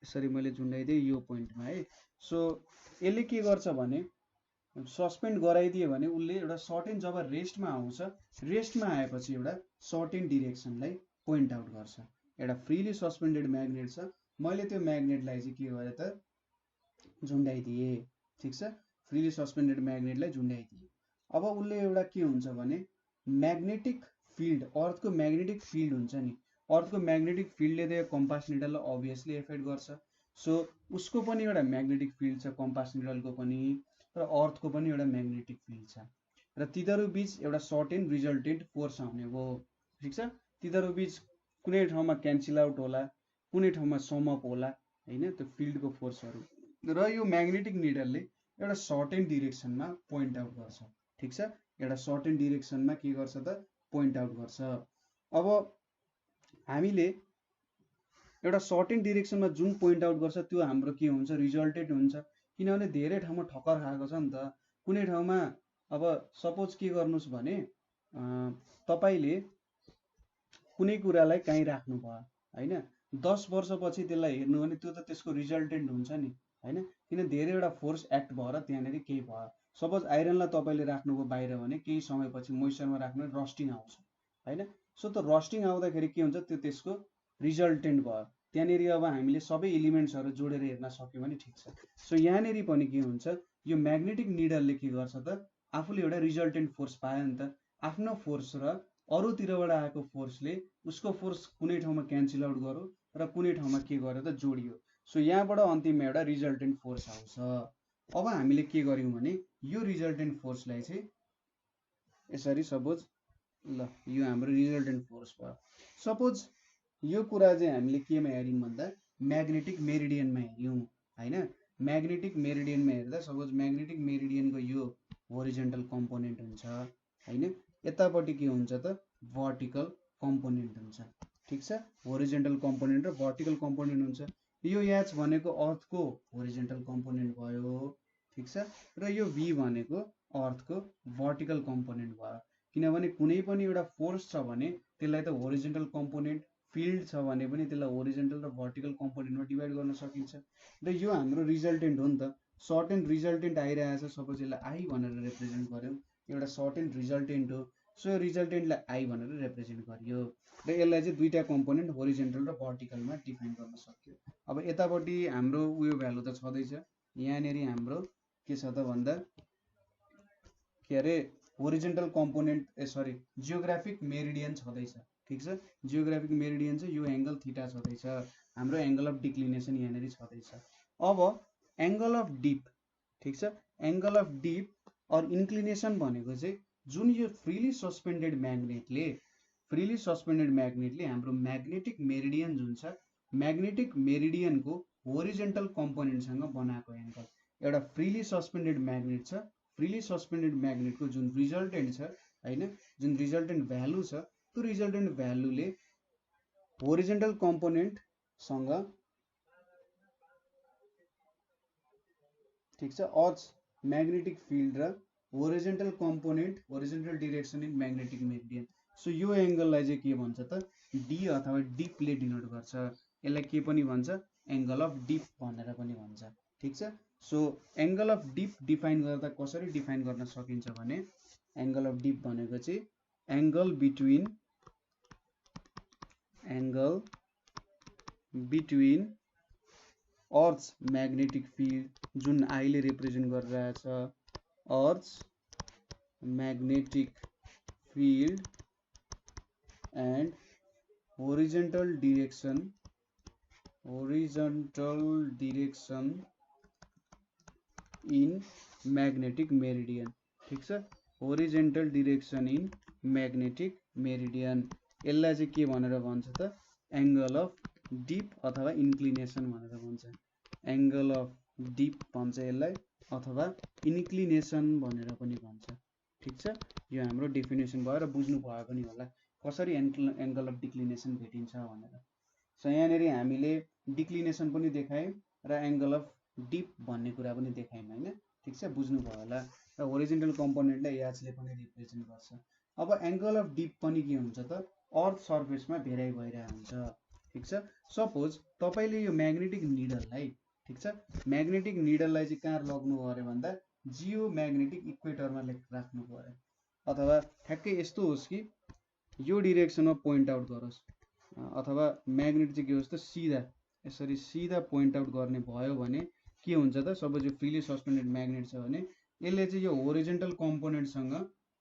यसरी मैले झुन्डाइदिएँ यो पोइन्टमा है। सो यसले के गर्छ भने सस्पेन्ड गराइदियो भने उसले एउटा सर्टेन, जब रेस्टमा आउँछ, रेस्टमा आएपछि एउटा सर्टेन डिरेक्सनलाई पोइन्ट आउट गर्छ। एउटा फ्रीली सस्पेन्डेड म्याग्नेट छ, मैले त्यो म्याग्नेटलाई चाहिँ के गरेँ त झुन्डाइदिएँ, ठिक छ, फ्रीली सस्पेन्डेड म्याग्नेटलाई झुन्डाइदिएँ। अब उसले एउटा के हुन्छ भने म्याग्नेटिक फिल्ड, अर्थको म्याग्नेटिक फिल्ड हुन्छ नि, अर्थको म्याग्नेटिक फिल्डले त कम्पास निडललाई अभियसली एफेक्ट गर्छ। सो उसको पनि एउटा म्याग्नेटिक फिल्ड छ, कम्पास निडलको पनि र अर्थको पनि एउटा म्याग्नेटिक फिल्ड छ, र तिनीहरू बीच एउटा सर्टेन रिजल्टेन्ट फोर्स आउने भयो, ठिक छ। तिनीहरू बीच कुनै ठाउँमा क्यान्सल आउट होला, कुनै ठाउँमा सम अप होला होइन, त्यो फिल्डको फोर्सहरू, र यो म्याग्नेटिक निडलले एउटा सर्टेन डिरेक्सनमा पोइन्ट आउट गर्छ, ठिक छ। एउटा सर्टेन डिरेक्सनमा के गर्छ त पोइन्ट आउट गर्छ। अब हामीले एउटा सर्टेन डिरेक्सनमा जुन पोइन्ट आउट गर्छ त्यो हाम्रो के हुन्छ, रिजल्टेड हुन्छ, किनभने धेरै ठाउँमा ठक्कर खाएको छ नि त। कुनै ठाउँमा अब सपोज के गर्नुहोस् भने तपाईँले कुनै कुरालाई काहीँ राख्नु भयो होइन, 10 वर्षपछि त्यसलाई हेर्नु भने त्यो त त्यसको रिजल्टेन्ट हुन्छ नि होइन, किन धेरैवटा फोर्स एक्ट भएर त्यहाँनिर केही भयो। सपोज आइरनलाई तपाईँले राख्नुभयो बाहिर भने केही समयपछि मोइस्चरमा राख्नु रस्टिङ आउँछ होइन। सो त रस्टिङ आउँदाखेरि के हुन्छ, त्यो त्यसको रिजल्टेन्ट भयो। त्यहाँनिर अब हामीले सबै एलिमेन्ट्सहरू जोडेर हेर्न सक्यौँ भने ठिक छ। सो यहाँनिर पनि के हुन्छ, यो म्याग्नेटिक निडलले के गर्छ त आफूले एउटा रिजल्टेन्ट फोर्स पायो नि त, आफ्नो फोर्स र अरूतिरबाट आएको फोर्सले उसको फोर्स कुनै ठाउँमा क्यान्सल आउट गर्यो र कुनै ठाउँमा के गर्यो त जोडियो। सो यहाँबाट अन्तिममा एउटा रिजल्टेन्ट फोर्स आउँछ। अब हामीले के गर्यौँ भने यो रिजल्टेन्ट फोर्सलाई चाहिँ यसरी सपोज ल यो हाम्रो रिजल्टेन्ट फोर्स भयो। सपोज यो कुरा चाहिँ हामीले केमा हेर्यौं भन्दा म्याग्नेटिक मेरिडियनमा हेर्यौं हैन। म्याग्नेटिक मेरिडियनमा हेर्दा सपोज म्याग्नेटिक मेरिडियनको यो होरिजन्टल कम्पोनेन्ट हुन्छ हैन, यतापट्टि के हुन्छ त भर्टिकल कम्पोनेन्ट हुन्छ। ठीक छ, होरिजन्टल कम्पोनेन्ट र भर्टिकल कम्पोनेन्ट हुन्छ। यो एच भनेको अर्थको होरिजन्टल कम्पोनेन्ट भयो। ठीक छ, र यो भी भनेको अर्थको भर्टिकल कम्पोनेन्ट भयो। किनभने कुनै पनि एउटा फोर्स छ भने त्यसलाई त होरिजन्टल कम्पोनेन्ट, फिल्ड छ भने पनि त्यसलाई होरिजन्टल र भर्टिकल कम्पोनेन्टमा डिभाइड गर्न सकिन्छ। र यो हाम्रो रिजल्टेन्ट हो नि त, सर्ट एन्ड रिजल्टेन्ट आइरहेछ, सपोज यसलाई आई भनेर रिप्रेजेन्ट गर्यौँ, एउटा सर्ट एन्ड रिजल्टेन्ट हो। सो यो रिजल्टेन्टलाई आई भनेर रिप्रेजेन्ट गरियो र यसलाई चाहिँ दुईटा कम्पोनेन्ट होरिजन्टल र भर्टिकलमा डिफाइन गर्न सक्यो। अब यतापट्टि हाम्रो उयो भ्यालु त छँदैछ, यहाँनिर हाम्रो के छ त भन्दा के अरे horizontal component sorry geographic meridian छँदैछ। ठीक छ, जियोग्राफिक मेरिडियन चाहिँ यो एंगल थीटा छँदैछ, हाम्रो एंगल अफ डिक्लिनेसन यहाँनिर छँदैछ। अब एंगल अफ डिप, ठीक छ, एंगल अफ डिप और इन्क्लिनेसन भनेको चाहिँ जुन यो फ्रीली सस्पेन्डेड म्याग्नेटले हाम्रो म्याग्नेटिक मेरिडियन जुन छ, म्याग्नेटिक मेरिडियनको होरिजन्टल कम्पोनेन्टसँग बनाएको एंगल। एउटा फ्रीली सस्पेन्डेड म्याग्नेट छ, फ्रीली सस्पेन्डेड म्याग्नेटको जुन रिजल्टेन्ट छ हैन, जुन रिजल्टेन्ट भ्यालु छ, त्यो रिजल्टेन्ट भ्यालुले होरिजन्टल कम्पोनेन्ट सँग, ठीक छ, अर्थ म्याग्नेटिक फिल्ड र horizontal component, horizontal direction in magnetic meridian. So यो एंगललाई चाहिँ के भन्छ त डी अथवा डिपले डिनोट गर्छ। यसलाई के पनि भन्छ, एंगल अफ डिप भनेर पनि भन्छ। ठीक छ, so angle of dip define गर्दा कसरी डिफाइन गर्न सकिन्छ भने एंगल अफ डिप भनेको चाहिँ angle between earth's magnetic field जुन आईले रिप्रेजेन्ट गरिरहेछ, earth's magnetic field and horizontal direction in magnetic meridian. ठीक छ, horizontal direction in magnetic meridian, यसलाई चाहिँ के भनेर भन्छ त एंगल अफ डिप अथवा इन्क्लिनेसन भनेर भन्छ। एंगल अफ डिप भन्छ यसलाई अथवा इन्क्लिनेसन भनेर पनि भन्छ। ठीक छ, यो हाम्रो डेफिनेसन भयो र बुझ्नु भयो पनि होला कसरी एंगल अफ डिक्लिनेसन भेटिन्छ भनेर। सो यहाँनिर हामीले डिक्लिनेसन पनि देखायौँ र एंगल अफ डिप भन्ने कुरा पनि देखायौँ हैन। ठीक छ, बुझ्नु भयो होला। र होरिजन्टल कम्पोनेन्टलाई एचले पनि रिप्रेजेन्ट गर्छ। अब एंगल अफ डिप पनि के हुन्छ त अर्थ सर्फेसमा भेराइ भइरहेको हुन्छ। ठीक छ, सपोज तपाईले यो म्याग्नेटिक निडललाई, ठीक छ, म्याग्नेटिक निडललाई चाहिँ कहाँ लग्नु पर्यो भन्दा जियो म्याग्नेटिक इक्वेटरमा राख्नु पर्यो, अथवा ठ्याक्कै यस्तो होस् कि यो डिरेक्सनमा पोइन्ट आउट गरोस्, अथवा म्याग्नेट चाहिँ के होस् त सिधा यसरी सिधा पोइन्ट आउट गर्ने भयो भने के हुन्छ त, सपोज यो फ्रीली सस्पेन्डेड म्याग्नेट छ भने यसले चाहिँ यो होरिजन्टल कम्पोनेन्टसँग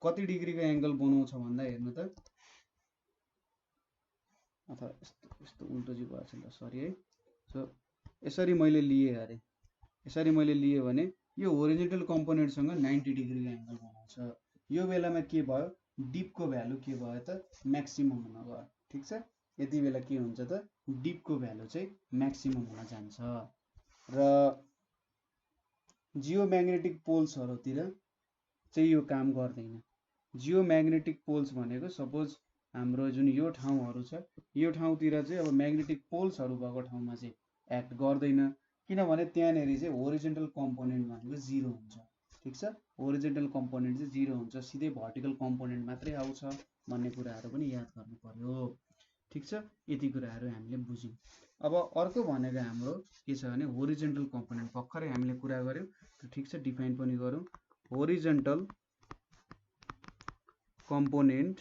कति डिग्रीको एंगल बनाउँछ भन्दा हेर्नु त, अथवा यस्तो उल्टो चाहिँ भएछ ल, सरी है। सो यसरी मैले लिए अरे, यसरी मैले लिए भने यो होरिजन्टल कम्पोनेन्टसँग 90 डिग्रीको एंगल बनाउँछ। यो बेलामा के भयो, डिपको भ्यालु के भयो त म्याक्सिमम हुन गयो। ठीक छ, यति बेला के हुन्छ त डिपको भ्यालु चाहिँ म्याक्सिमम हुन जान्छ। र जियो म्याग्नेटिक पोल्सहरुतिर चाहिँ यो काम गर्दैन। जियो म्याग्नेटिक पोल्स भनेको सपोज हाम्रो जुन यो ठाउँहरु छ, यो ठाउँतिर चाहिँ अब म्याग्नेटिक पोल्सहरु भएको ठाउँमा चाहिँ एक्ट गर्दैन, किनभने त्यहाँनेरि चाहिँ होरिजन्टल कम्पोनेन्ट भनेको 0 हुन्छ। ठीक छ, होरिजन्टल कम्पोनेन्ट चाहिँ 0 हुन्छ, सिधै भर्टिकल कम्पोनेन्ट मात्रै आउँछ भन्ने कुराहरु पनि याद गर्नु पर्यो। ठीक छ, यति कुराहरु हामीले बुझ्यौं। अब अर्को भनेको हाम्रो के छ भने होरिजन्टल कम्पोनेन्ट, भर्खरै हामीले कुरा गर्यौं। ठीक छ, डिफाइन पनि गरौँ। Horizontal component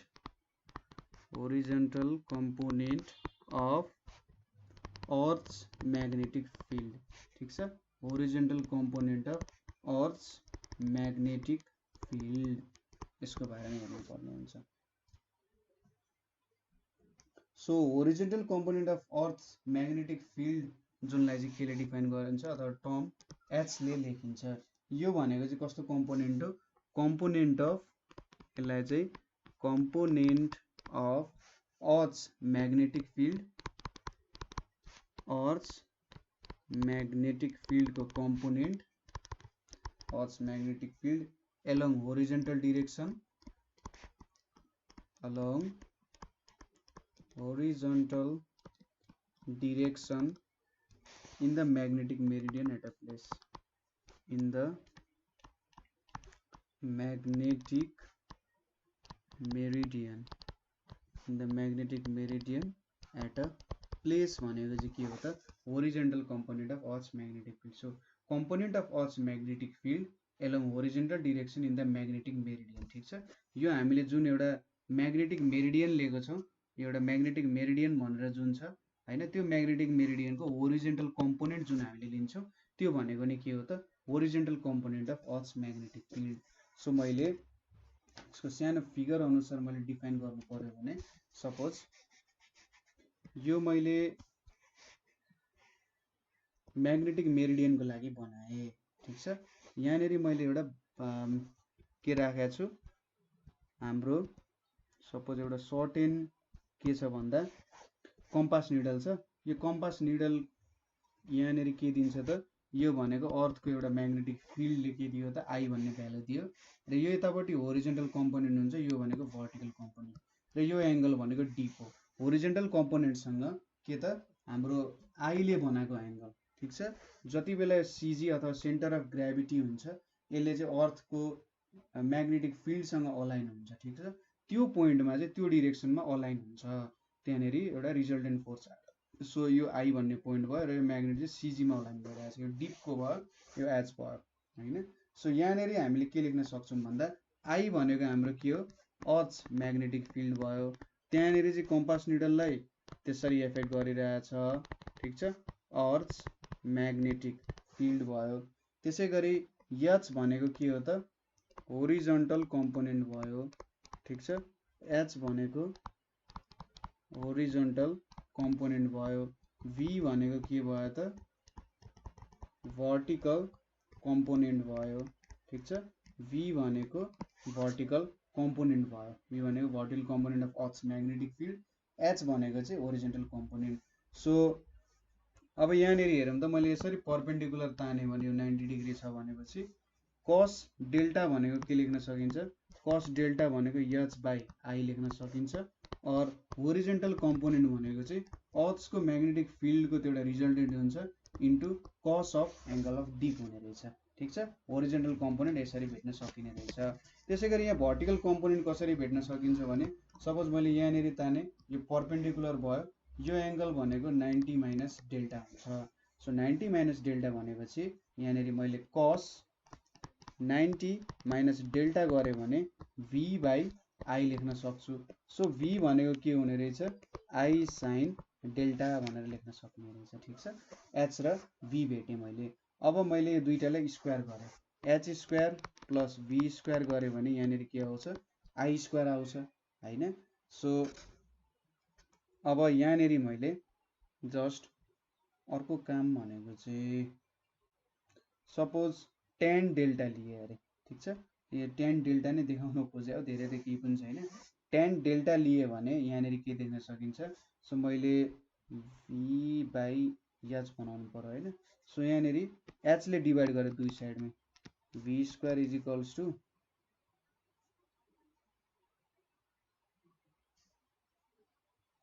of earth's magnetic field. ठीक छ, horizontal component of earth's magnetic field, यसको बारेमा हेर्नु पर्ने हुन्छ। So horizontal component of earth's magnetic field जुनलाई चाहिँ केले डिफाइन गरिन्छ अथवा टर्म एच ले लेखिन्छ। यो भनेको चाहिँ कस्तो कम्पोनेन्ट हो, कम्पोनेन्ट अफ, यसलाई चाहिँ component of earth's magnetic field Earth's magnetic field को component, Earth's magnetic field along horizontal direction, along horizontal direction in the magnetic meridian at a place, in the magnetic meridian, in the magnetic meridian at a place भनेको चाहिँ के हो त horizontal component of Earth's magnetic field. So component of Earth's magnetic field along horizontal direction in the magnetic meridian. ठीक छ, यो हामीले जुन एउटा magnetic meridian लिएको छौं, एउटा magnetic meridian भनेर जुन छ हैन, त्यो magnetic meridian को horizontal component जुन हामीले लिन्छौं त्यो भनेको नि के हो त horizontal component of Earth's magnetic field. So मैले यसको सानो फिगर अनुसार मैले डिफाइन गर्नु पर्यो भने सपोज यो मैले म्याग्नेटिक मेरिडियन को लागि बनाए, ठीक छ। यहाँनेरि मैले एउटा के राखेको छु, हाम्रो सपोज एउटा सर्ट एन्ड के छ भन्दा कम्पास निडल छ। यो कम्पास निडल यहाँनेरि के दिन्छ त, यो भनेको अर्थको एउटा म्याग्नेटिक फिल्डले के दियो त आई भन्ने भ्यालु दियो, र यो यतापट्टि होरिजोन्टल कम्पोनेन्ट हुन्छ, यो भनेको भर्टिकल कम्पोनेन्ट, र यो एंगल भनेको डी हो। होरिजोन्टल कम्पोनेन्टसँग के त हाम्रो आईले बनाएको एंगल, ठीक छ। जति बेला सीजी अथवा सेन्टर अफ ग्राभिटी हुन्छ यसले चाहिँ अर्थको म्याग्नेटिक फिल्डसँग अलाइन हुन्छ, ठीक छ। त्यो पोइन्टमा चाहिँ त्यो डिरेक्सनमा अलाइन हुन्छ, त्यहाँनेरि एउटा रिजल्टेन्ट फोर्स आयो। सो यो आई भन्ने पोइन्ट भयो र यो म्याग्नेट चाहिँ सीजीमा अलाइन भइरहेको छ, यो डिपको भयो, यो एच भयो हैन। सो यहाँनेरि हामीले के लेख्न सक्छौं भन्दा आई भनेको हाम्रो के हो, अर्थ्स म्याग्नेटिक फिल्ड भयो। त्यहाँनेरि चाहिँ कम्पास निडललाई त्यसरी एफेक्ट गरिरहेछ, ठीक छ, अर्थ्स म्याग्नेटिक फिल्ड भयो। त्यसैगरी एच भनेको के हो त होरिजोन्टल कम्पोनेन्ट भयो, ठीक छ। एच भनेको होरिजोन्टल कम्पोनेन्ट भयो। भी भनेको के भयो त भर्टिकल कम्पोनेन्ट भयो, ठीक छ। भी भनेको भर्टिकल कम्पोनेन्ट भयो, भी भनेको vertical component of earth's magnetic field, H भनेको चाहिँ होरिजोन्टल कम्पोनेन्ट। सो अब यहाँनेरि हेरौँ त मैले यसरी पर्पेन्डिकुलर ताने भने यो 90 डिग्री छ भनेपछि cos डेल्टा भनेको के लेख्न सकिन्छ, cos डेल्टा भनेको एच बाई आई लेख्न सकिन्छ। और होरिजोन्टल कम्पोनेन्ट भनेको चाहिँ अर्थ्सको म्याग्नेटिक फिल्डको त्यो एउटा रिजल्टेन्ट हुन्छ इन्टु कस अफ एंगल अफ डी हुने रहेछ, ठीक छ। होरिजोन्टल कम्पोनेन्ट यसरी भेट्न सकिने रहेछ। त्यसैगरी यहाँ भर्टिकल कम्पोनेन्ट कसरी भेट्न सकिन्छ भने सपोज मैले यहाँनेरि ताने यो पर्पेन्डिकुलर भयो, यो एंगल भनेको 90 माइनस डेल्टा हुन्छ। सो 90 माइनस डेल्टा भनेपछि यहाँनेरि मैले cos 90 माइनस डेल्टा गरे भने v बाई आई लेख्न सक्छु। सो v भनेको के हुने रहेछ, आई साइन डेल्टा भनेर लेख्न सक्ने रहेछ, ठीक छ। एच र v भेटे मैले। अब मैले यो दुईटालाई स्क्वायर गरे, H square plus v square गरे भने यहाँनेरि के आउँछ, आई स्क्वायर आउँछ हैन। सो अब यहाँनेरि मैले जस्ट अर्को काम भनेको चाहिँ सपोज tan डेल्टा लिए अरे, ठीक छ। यो tan डेल्टा नै देखाउन खोजे, धेरै त केही पनि छैन। tan डेल्टा लिए भने यहाँनेरि के देख्न सकिन्छ, सो मैले v बाई एच बनाउनु पर्यो हैन। सो यहाँनेरि एच ले डिवाइड गरे दुई साइडमा, v square is equals to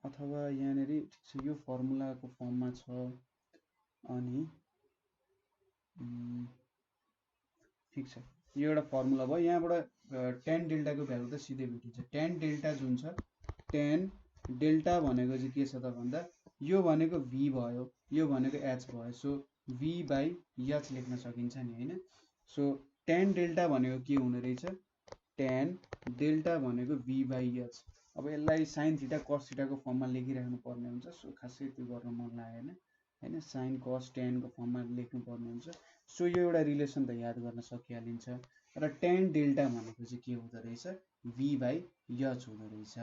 अथवा यहाँनेरि ठीक छ यो फर्मुलाको फर्ममा छ, अनि ठीक छ यो एउटा फर्मुला भयो। यहाँबाट tan डेल्टा को भ्यालु त सिधै भेटिन्छ। tan डेल्टा जुन छ, tan डेल्टा भनेको चाहिँ के छ त भन्दा यो भनेको v भयो, यो भनेको h भयो। सो v बाई h लेख्न सकिन्छ नि हैन। सो tan डेल्टा भनेको के हुने रहेछ, tan डेल्टा भनेको v बाई h। अब यसलाई sin थीटा cos थीटा को फर्ममा लेखिराख्नु पर्ने हुन्छ, सो खासै त्यो गर्न मन लागेन हैन, sin cos tan को फर्ममा लेख्नु पर्ने हुन्छ। सो यो एउटा रिलेसन त याद गर्न सकिहालिन्छ। र tan डेल्टा भनेको चाहिँ के हुँदो रहेछ, v बाई h हुँदो रहेछ,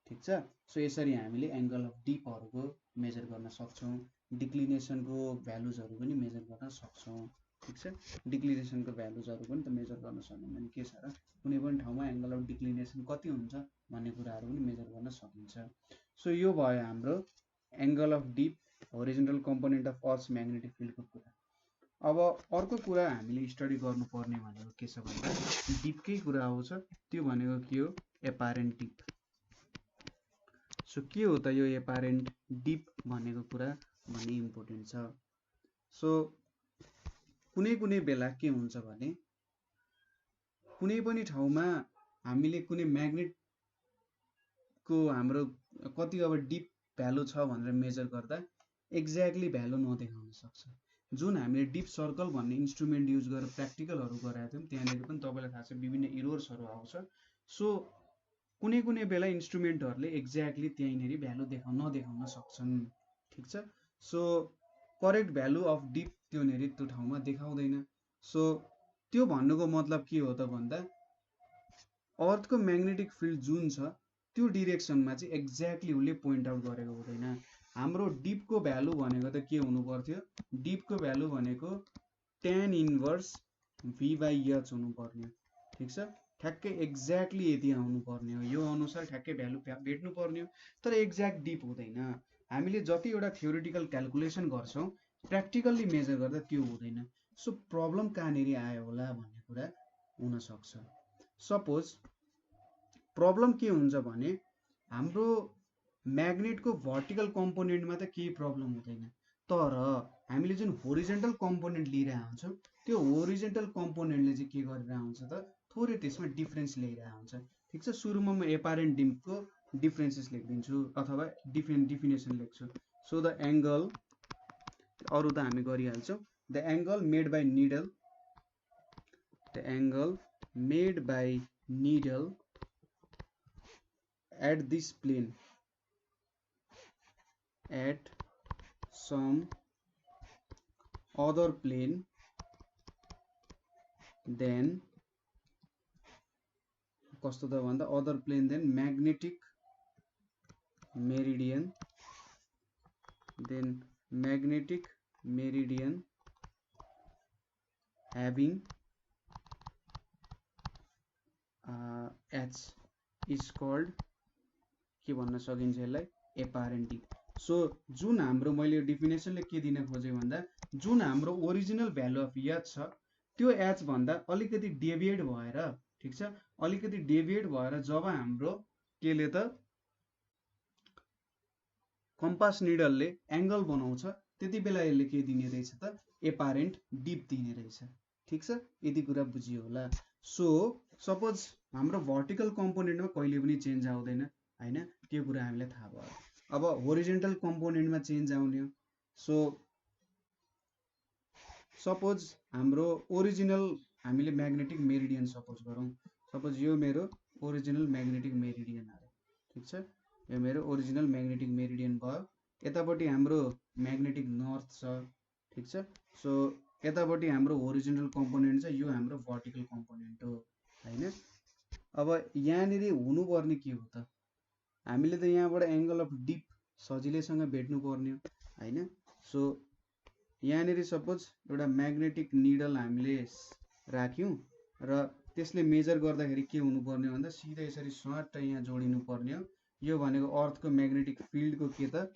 ठीक छ। सो यसरी हामीले एंगल अफ डीपहरुको मेजर गर्न सक्छौं, डिक्लिनेसनको भ्यालुजहरु पनि मेजर गर्न सक्छौं, ठीक छ। डिक्लिनेसनको भ्यालुजहरु पनि त मेजर गर्न सक्यौं भने के छ र कुनै पनि ठाउँमा एंगल अफ डिक्लिनेसन कति हुन्छ भन्ने कुराहरु पनि मेजर गर्न सकिन्छ। सो यो भयो हाम्रो angle of dip horizontal component of earth magnetic फिल्डको कुरा। अब अर्को कुरा हामीले स्टडी गर्नुपर्ने भनेको के छ भन्दा डिपकै कुरा आउँछ, त्यो भनेको के हो, एपारेन्ट डिप। सो के हो त यो एपारेन्ट डिप भनेको कुरा भन्ने इम्पोर्टेन्ट छ। सो कुनै कुनै बेला के हुन्छ भने कुनै पनि ठाउँमा हामीले कुनै म्याग्नेटको हाम्रो कति अब डिप भ्यालु छ भनेर मेजर गर्दा एक्ज्याक्टली भ्यालु नदेखाउन सक्छ। जुन हामीले डिप सर्कल भन्ने इन्स्ट्रुमेन्ट युज गरेर प्र्याक्टिकलहरू गराएको थियौँ त्यहाँनिर पनि तपाईँलाई थाहा छ विभिन्न इरोर्सहरू आउँछ। सो कुनै कुनै बेला इन्स्ट्रुमेन्टहरूले एक्ज्याक्टली त्यहीँनिर भ्यालु नदेखाउन सक्छन्, ठिक छ। So correct value of dip त्योनिर त्यो ठाउँमा देखाउँदैन। सो त्यो भन्नुको मतलब के हो त भन्दा अर्थको म्याग्नेटिक फिल्ड जुन छ त्यो डिरेक्सनमा चाहिँ एक्ज्याक्टली उसले पोइन्ट आउट गरेको हुँदैन। हाम्रो डिपको भ्यालु भनेको त के हुनु पर्थ्यो, डिपको भ्यालु भनेको tan इन्भर्स v/h हुनु पर्ने, ठिक छ। ठ्याक्कै एक्ज्याक्टली यति आउनु पर्ने हो, यो अनुसार ठ्याक्कै भ्यालु भेट्नु पर्ने हो, तर एक्ज्याक्ट डिप हुँदैन। हामीले जति एउटा थ्योरिटिकल क्यालकुलेसन गर्छौँ प्र्याक्टिकल्ली मेजर गर्दा त्यो हुँदैन। सो प्रब्लम कहाँनिर आयो होला भन्ने कुरा हुनसक्छ। सपोज प्रब्लम के हुन्छ भने हाम्रो म्याग्नेटको भर्टिकल कम्पोनेन्टमा त केही प्रब्लम हुँदैन, तर हामीले जुन होरिजेन्टल कम्पोनेन्ट लिइरहेको हुन्छौँ त्यो होरिजेन्टल कम्पोनेन्टले चाहिँ के गरिरहेको हुन्छ त थोरै त्यसमा डिफ्रेन्स ल्याइरहेको हुन्छ, ठिक छ। सुरुमा म एपारेन्ट डिपको डिफ्रेन्सेस लेखिदिन्छु अथवा डिफिनेसन लेख्छु। सो द एङ्गल, अरू त हामी गरिहाल्छौँ, the angle made by needle, the angle made by needle at this plane at some other plane then कस्तो त भन्दा other plane then magnetic meridian, then magnetic meridian having h is called के भन्न सकिन्छ यसलाई, एपारेन्ट डिप। सो जुन हाम्रो मैले डिफिनेसनले के दिन खोजेँ भन्दा जुन हाम्रो ओरिजिनल भ्यालु अफ एच छ त्यो एच भन्दा अलिकति डेभिएट भएर, ठिक छ, अलिकति डेभिएट भएर जब हाम्रो केले त कम्पास निडलले एङ्गल बनाउँछ त्यति बेला यसले के दिने रहेछ त एपारेन्ट डिप दिने रहेछ, ठिक छ। यति कुरा बुझियो होला। सो सपोज हाम्रो भर्टिकल कम्पोनेन्टमा कहिले पनि चेन्ज आउँदैन हैन, त्यो कुरा हामीलाई थाहा भयो। अब होरिजेन्टल कम्पोनेन्टमा चेन्ज आउने हो। सो सपोज हाम्रो ओरिजिनल हामीले म्याग्नेटिक मेरिडियन सपोज गरौँ, सपोज यो मेरो ओरिजिनल म्याग्नेटिक मेरिडियन हो, ठिक छ। यो मेरो ओरिजिनल म्याग्नेटिक मेरिडियन भयो, यतापट्टि हाम्रो म्याग्नेटिक नर्थ छ, ठिक छ। सो यतापट्टि हाम्रो होरिजेन्टल कम्पोनेन्ट छ, यो हाम्रो भर्टिकल कम्पोनेन्ट हो हैन। अब यहाँनिर हुनुपर्ने के हो त, हामीले त यहाँबाट एङ्गल अफ डिप सजिलैसँग भेट्नु पर्ने हो हैन। सो यहाँनिर सपोज एउटा म्याग्नेटिक निडल हामीले राख्यौँ र त्यसले मेजर गर्दाखेरि के हुनुपर्ने भन्दा सिधा यसरी स्वाट यहाँ जोडिनु पर्ने हो। यो भनेको अर्थको म्याग्नेटिक फिल्डको के त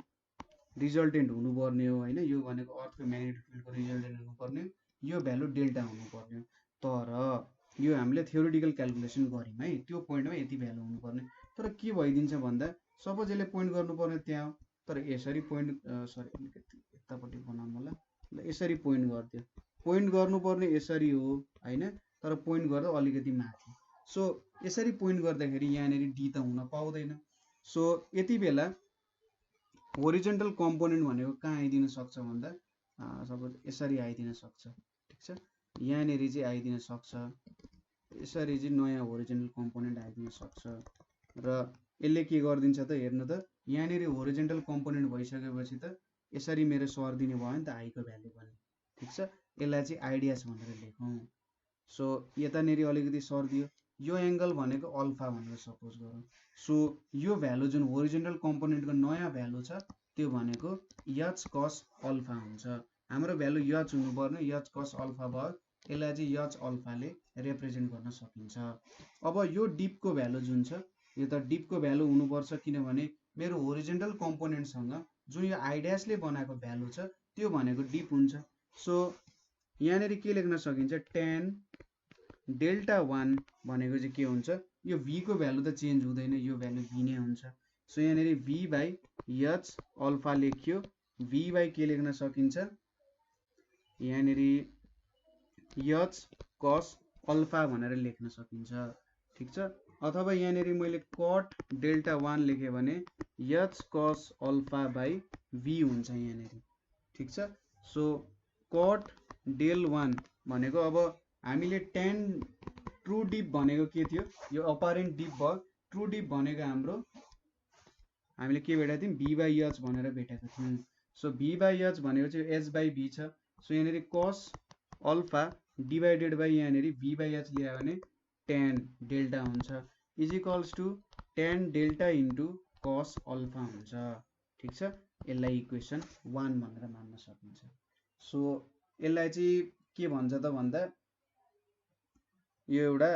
रिजल्टेन्ट हुनुपर्ने हो हैन, यो भनेको अर्थको म्याग्नेटिक फिल्डको रिजल्टेन्ट हुनुपर्ने हो, यो भ्यालु डेल्टा हुनुपर्ने हो। तर यो हामीले थ्योरिटिकल क्यालकुलेसन गऱ्यौँ है, त्यो पोइन्टमा यति भ्यालु हुनुपर्ने, तर के भइदिन्छ भन्दा सपोज यसले पोइन्ट गर्नुपर्ने त्यहाँ हो, तर यसरी पोइन्ट सरी अलिकति यतापट्टि बनाउँ होला, ल यसरी पोइन्ट गरिदियो, पोइन्ट गर्नुपर्ने यसरी हो हैन, तर पोइन्ट गर्दा अलिकति माथि। सो यसरी पोइन्ट गर्दाखेरि यहाँनिर डी त हुन पाउँदैन। सो यति बेला होरिजेन्टल कम्पोनेन्ट भनेको कहाँ आइदिन सक्छ भन्दा सपोज यसरी आइदिन सक्छ, ठिक छ। यहाँनिर चाहिँ आइदिन सक्छ, यसरी चाहिँ नयाँ होरिजेन्टल कम्पोनेन्ट आइदिन सक्छ र यसले के गरिदिन्छ त हेर्नु त यहाँनिर होरिजेन्टल कम्पोनेन्ट भइसकेपछि त यसरी मेरो सर्दिने भयो नि त आईको भ्यालु पनि, ठिक छ। यसलाई चाहिँ आइडियास भनेर लेखौँ। सो यतानिर अलिकति सर्दियो, यो एङ्गल भनेको अल्फा भनेर सपोज गरौँ। सो यो भ्यालु जुन होरिजेन्टल कम्पोनेन्टको नयाँ भ्यालु छ त्यो भनेको एच कस अल्फा हुन्छ। हाम्रो भ्यालु एच हुनुपर्ने, एच कस अल्फा भयो, यसलाई चाहिँ एच अल्फाले रिप्रेजेन्ट गर्न सकिन्छ। अब यो डिपको भ्यालु जुन छ यो त डिपको भ्यालु हुनुपर्छ, किनभने मेरो होरिजेन्टल कम्पोनेन्टसँग जुन यो आई ड्यासले बनाएको भ्यालु छ त्यो भनेको डिप हुन्छ। सो यहाँनिर के लेख्न सकिन्छ, tan डेल्टा 1 भनेको चाहिँ के हुन्छ, यो v को भ्यालु त चेन्ज हुँदैन, यो भ्यालु v नै हुन्छ। सो यहाँनिर v बाई h अल्फा लेखियो, v बाई के लेख्न सकिन्छ, यहाँनिर h cos अल्फा भनेर लेख्न सकिन्छ। ठिक छ, अथवा यहाँनिर मैले cot डेल्टा 1 लेखेँ भने h cos alpha by v हुन्छ यहाँनिर। ठिक छ, सो cot डेल 1 भनेको, अब हामीले tan ट्रु डिप भनेको के थियो, यो अपरेन्ट डिप भयो। ट्रु डिप भनेको हाम्रो हामीले के भेटेको थियौँ, v बाई h भनेर भेटेको थियौँ। सो v बाई h भनेको चाहिँ h बाई v छ। सो यहाँनिर cos अल्फा डिभाइडेड बाई यहाँनिर v बाई h ल्यायो भने tan डेल्टा हुन्छ, is equals to tan delta into cos alpha हुन्छ। ठिक छ, यसलाई इक्वेसन 1 भनेर मान्न सकिन्छ। सो यसलाई चाहिँ के भन्छ त भन्दा यो एउटा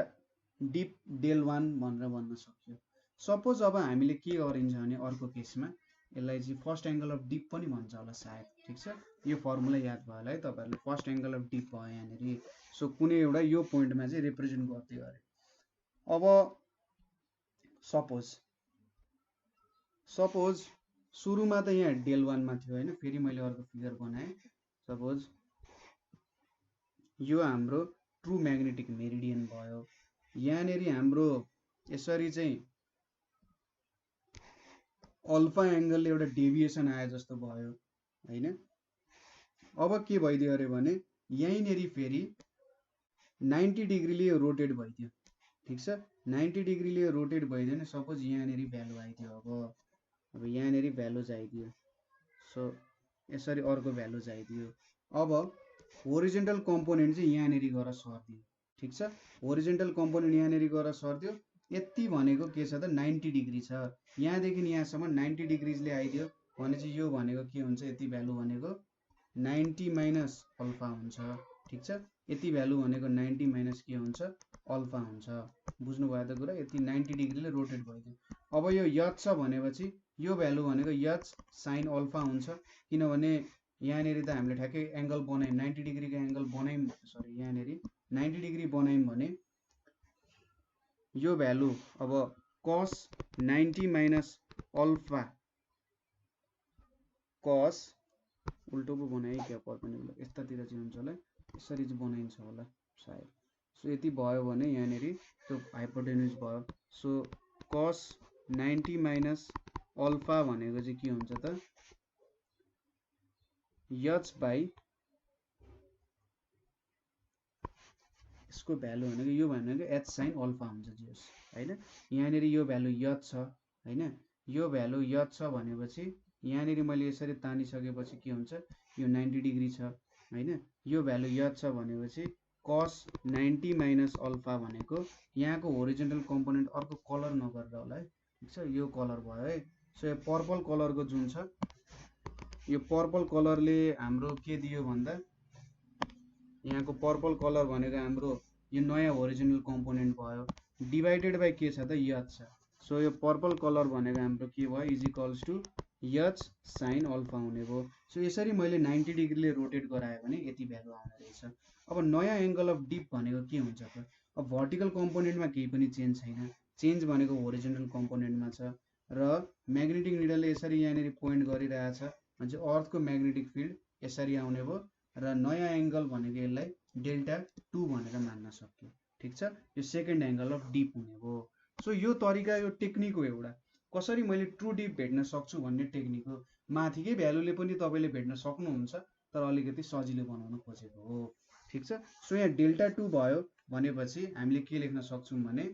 डिप डेल 1 भनेर भन्न सक्यो। सपोज अब हामीले के गरिन्छ भने अर्को केसमा यसलाई चाहिँ फर्स्ट एङ्गल अफ डिप पनि भन्छ होला सायद। ठिक छ, यो फर्मुला याद भयो होला है तपाईँहरूले, फर्स्ट एङ्गल अफ डिप भयो यहाँनिर। सो कुनै एउटा यो पोइन्टमा चाहिँ रिप्रेजेन्ट गर्दै गरे। अब सपोज सुरुमा त यहाँ डेल 1 मा थियो होइन, फेरि मैले अर्को फिगर बनाएँ। सपोज यो हाम्रो ट्रु म्याग्नेटिक मेरिडियन भयो, यहाँनिर हाम्रो यसरी चाहिँ अल्फा एङ्गलले एउटा डेभिएसन आए जस्तो भयो होइन। अब के भइदियो अरे भने यहीँनिर फेरि 90 डिग्रीले यो रोटेट भइदियो। ठिक छ, 90 डिग्रीले रोटेट भइदियो भने सपोज यहाँनिर भ्यालु आइदियो। अब यहाँनिर भ्यालु आइदियो, सो यसरी अर्को भ्यालु आइदियो। अब होरिजेन्टल कम्पोनेन्ट चाहिँ यहाँनिर गएर सर्दियो। ठिक छ, होरिजेन्टल कम्पोनेन्ट यहाँनिर गएर सर्दियो। यति भनेको के छ त 90 डिग्री छ, यहाँदेखि यहाँसम्म 90 डिग्रीजले आइदियो भने चाहिँ यो भनेको के हुन्छ, यति भ्यालु भनेको 90 माइनस अल्फा हुन्छ। ठिक छ, यति भ्यालु भनेको 90 माइनस के हुन्छ, अल्फा हुन्छ। बुझ्नुभयो त कुरा, यति 90 डिग्रीले रोटेट भइदियो। अब यो h छ भनेपछि यो भ्यालु भनेको h साइन अल्फा हुन्छ, किनभने यहाँनिर त हामीले ठ्याक्कै एङ्गल बनायौँ 90 डिग्रीको एङ्गल बनायौँ, सरी यहाँनिर 90 डिग्री बनायौँ भने यो भ्यालु अब cos 90 माइनस अल्फा, cos उल्टो पो बनाएँ क्या, पर्पेन्डिकुलर यतातिर चाहिँ हुन्छ होला, यसरी चाहिँ बनाइन्छ होला सायद। सो यति भयो भने यहाँनिर त्यो हाइपोटेन्युज भयो। सो cos 90 माइनस अल्फा भनेको चाहिँ के हुन्छ त, h बाई यसको भ्यालु भनेको यो भनेको h साइन अल्फा हुन्छ जे होइन। यहाँनिर यो भ्यालु h छ होइन, यो भ्यालु h छ भनेपछि यहाँनिर मैले यसरी तानिसकेपछि के हुन्छ, यो 90 डिग्री छ होइन, यो भ्यालु h छ भनेपछि cos 90 माइनस अल्फा भनेको यहाँको होरिजेन्टल कम्पोनेन्ट अर्को कलर नगरेर होला है। ठिक छ, यो कलर भयो है। सो यो पर्पल कलरको जुन छ, यो पर्पल कलरले हाम्रो के दियो भन्दा, यहाँको पर्पल कलर भनेको हाम्रो यो नयाँ होरिजिनल कम्पोनेन्ट भयो, डिभाइडेड बाई के छ त h छ। सो यो पर्पल कलर भनेको हाम्रो के भयो, is equals to h sine alpha हुने भयो। सो यसरी मैले 90 डिग्रीले रोटेट गराएँ भने यति भ्यालु आउने रहेछ। अब नयाँ एङ्गल अफ डिप भनेको के हुन्छ त, अब भर्टिकल कम्पोनेन्टमा केही पनि चेन्ज छैन, चेन्ज भनेको होरिजेन्टल कम्पोनेन्टमा छ र म्याग्नेटिक निडलले यसरी यहाँनिर पोइन्ट गरिरहेछ भने चाहिँ अर्थको म्याग्नेटिक फिल्ड यसरी आउने भयो र नयाँ एङ्गल भनेको यसलाई डेल्टा 2 भनेर मान्न सक्यो। ठिक छ, यो सेकेन्ड एङ्गल अफ डिप हुने भयो। सो यो तरिका, यो टेक्निक हो एउटा, कसरी मैले ट्रु डिप भेट्न सक्छु भन्ने टेक्निक हो। माथिकै भ्यालुले पनि तपाईँले भेट्न सक्नुहुन्छ, तर अलिकति सजिलो बनाउन खोजेको हो। ठिक छ, सो यहाँ डेल्टा 2 भयो भनेपछि हामीले के लेख्न सक्छौँ भने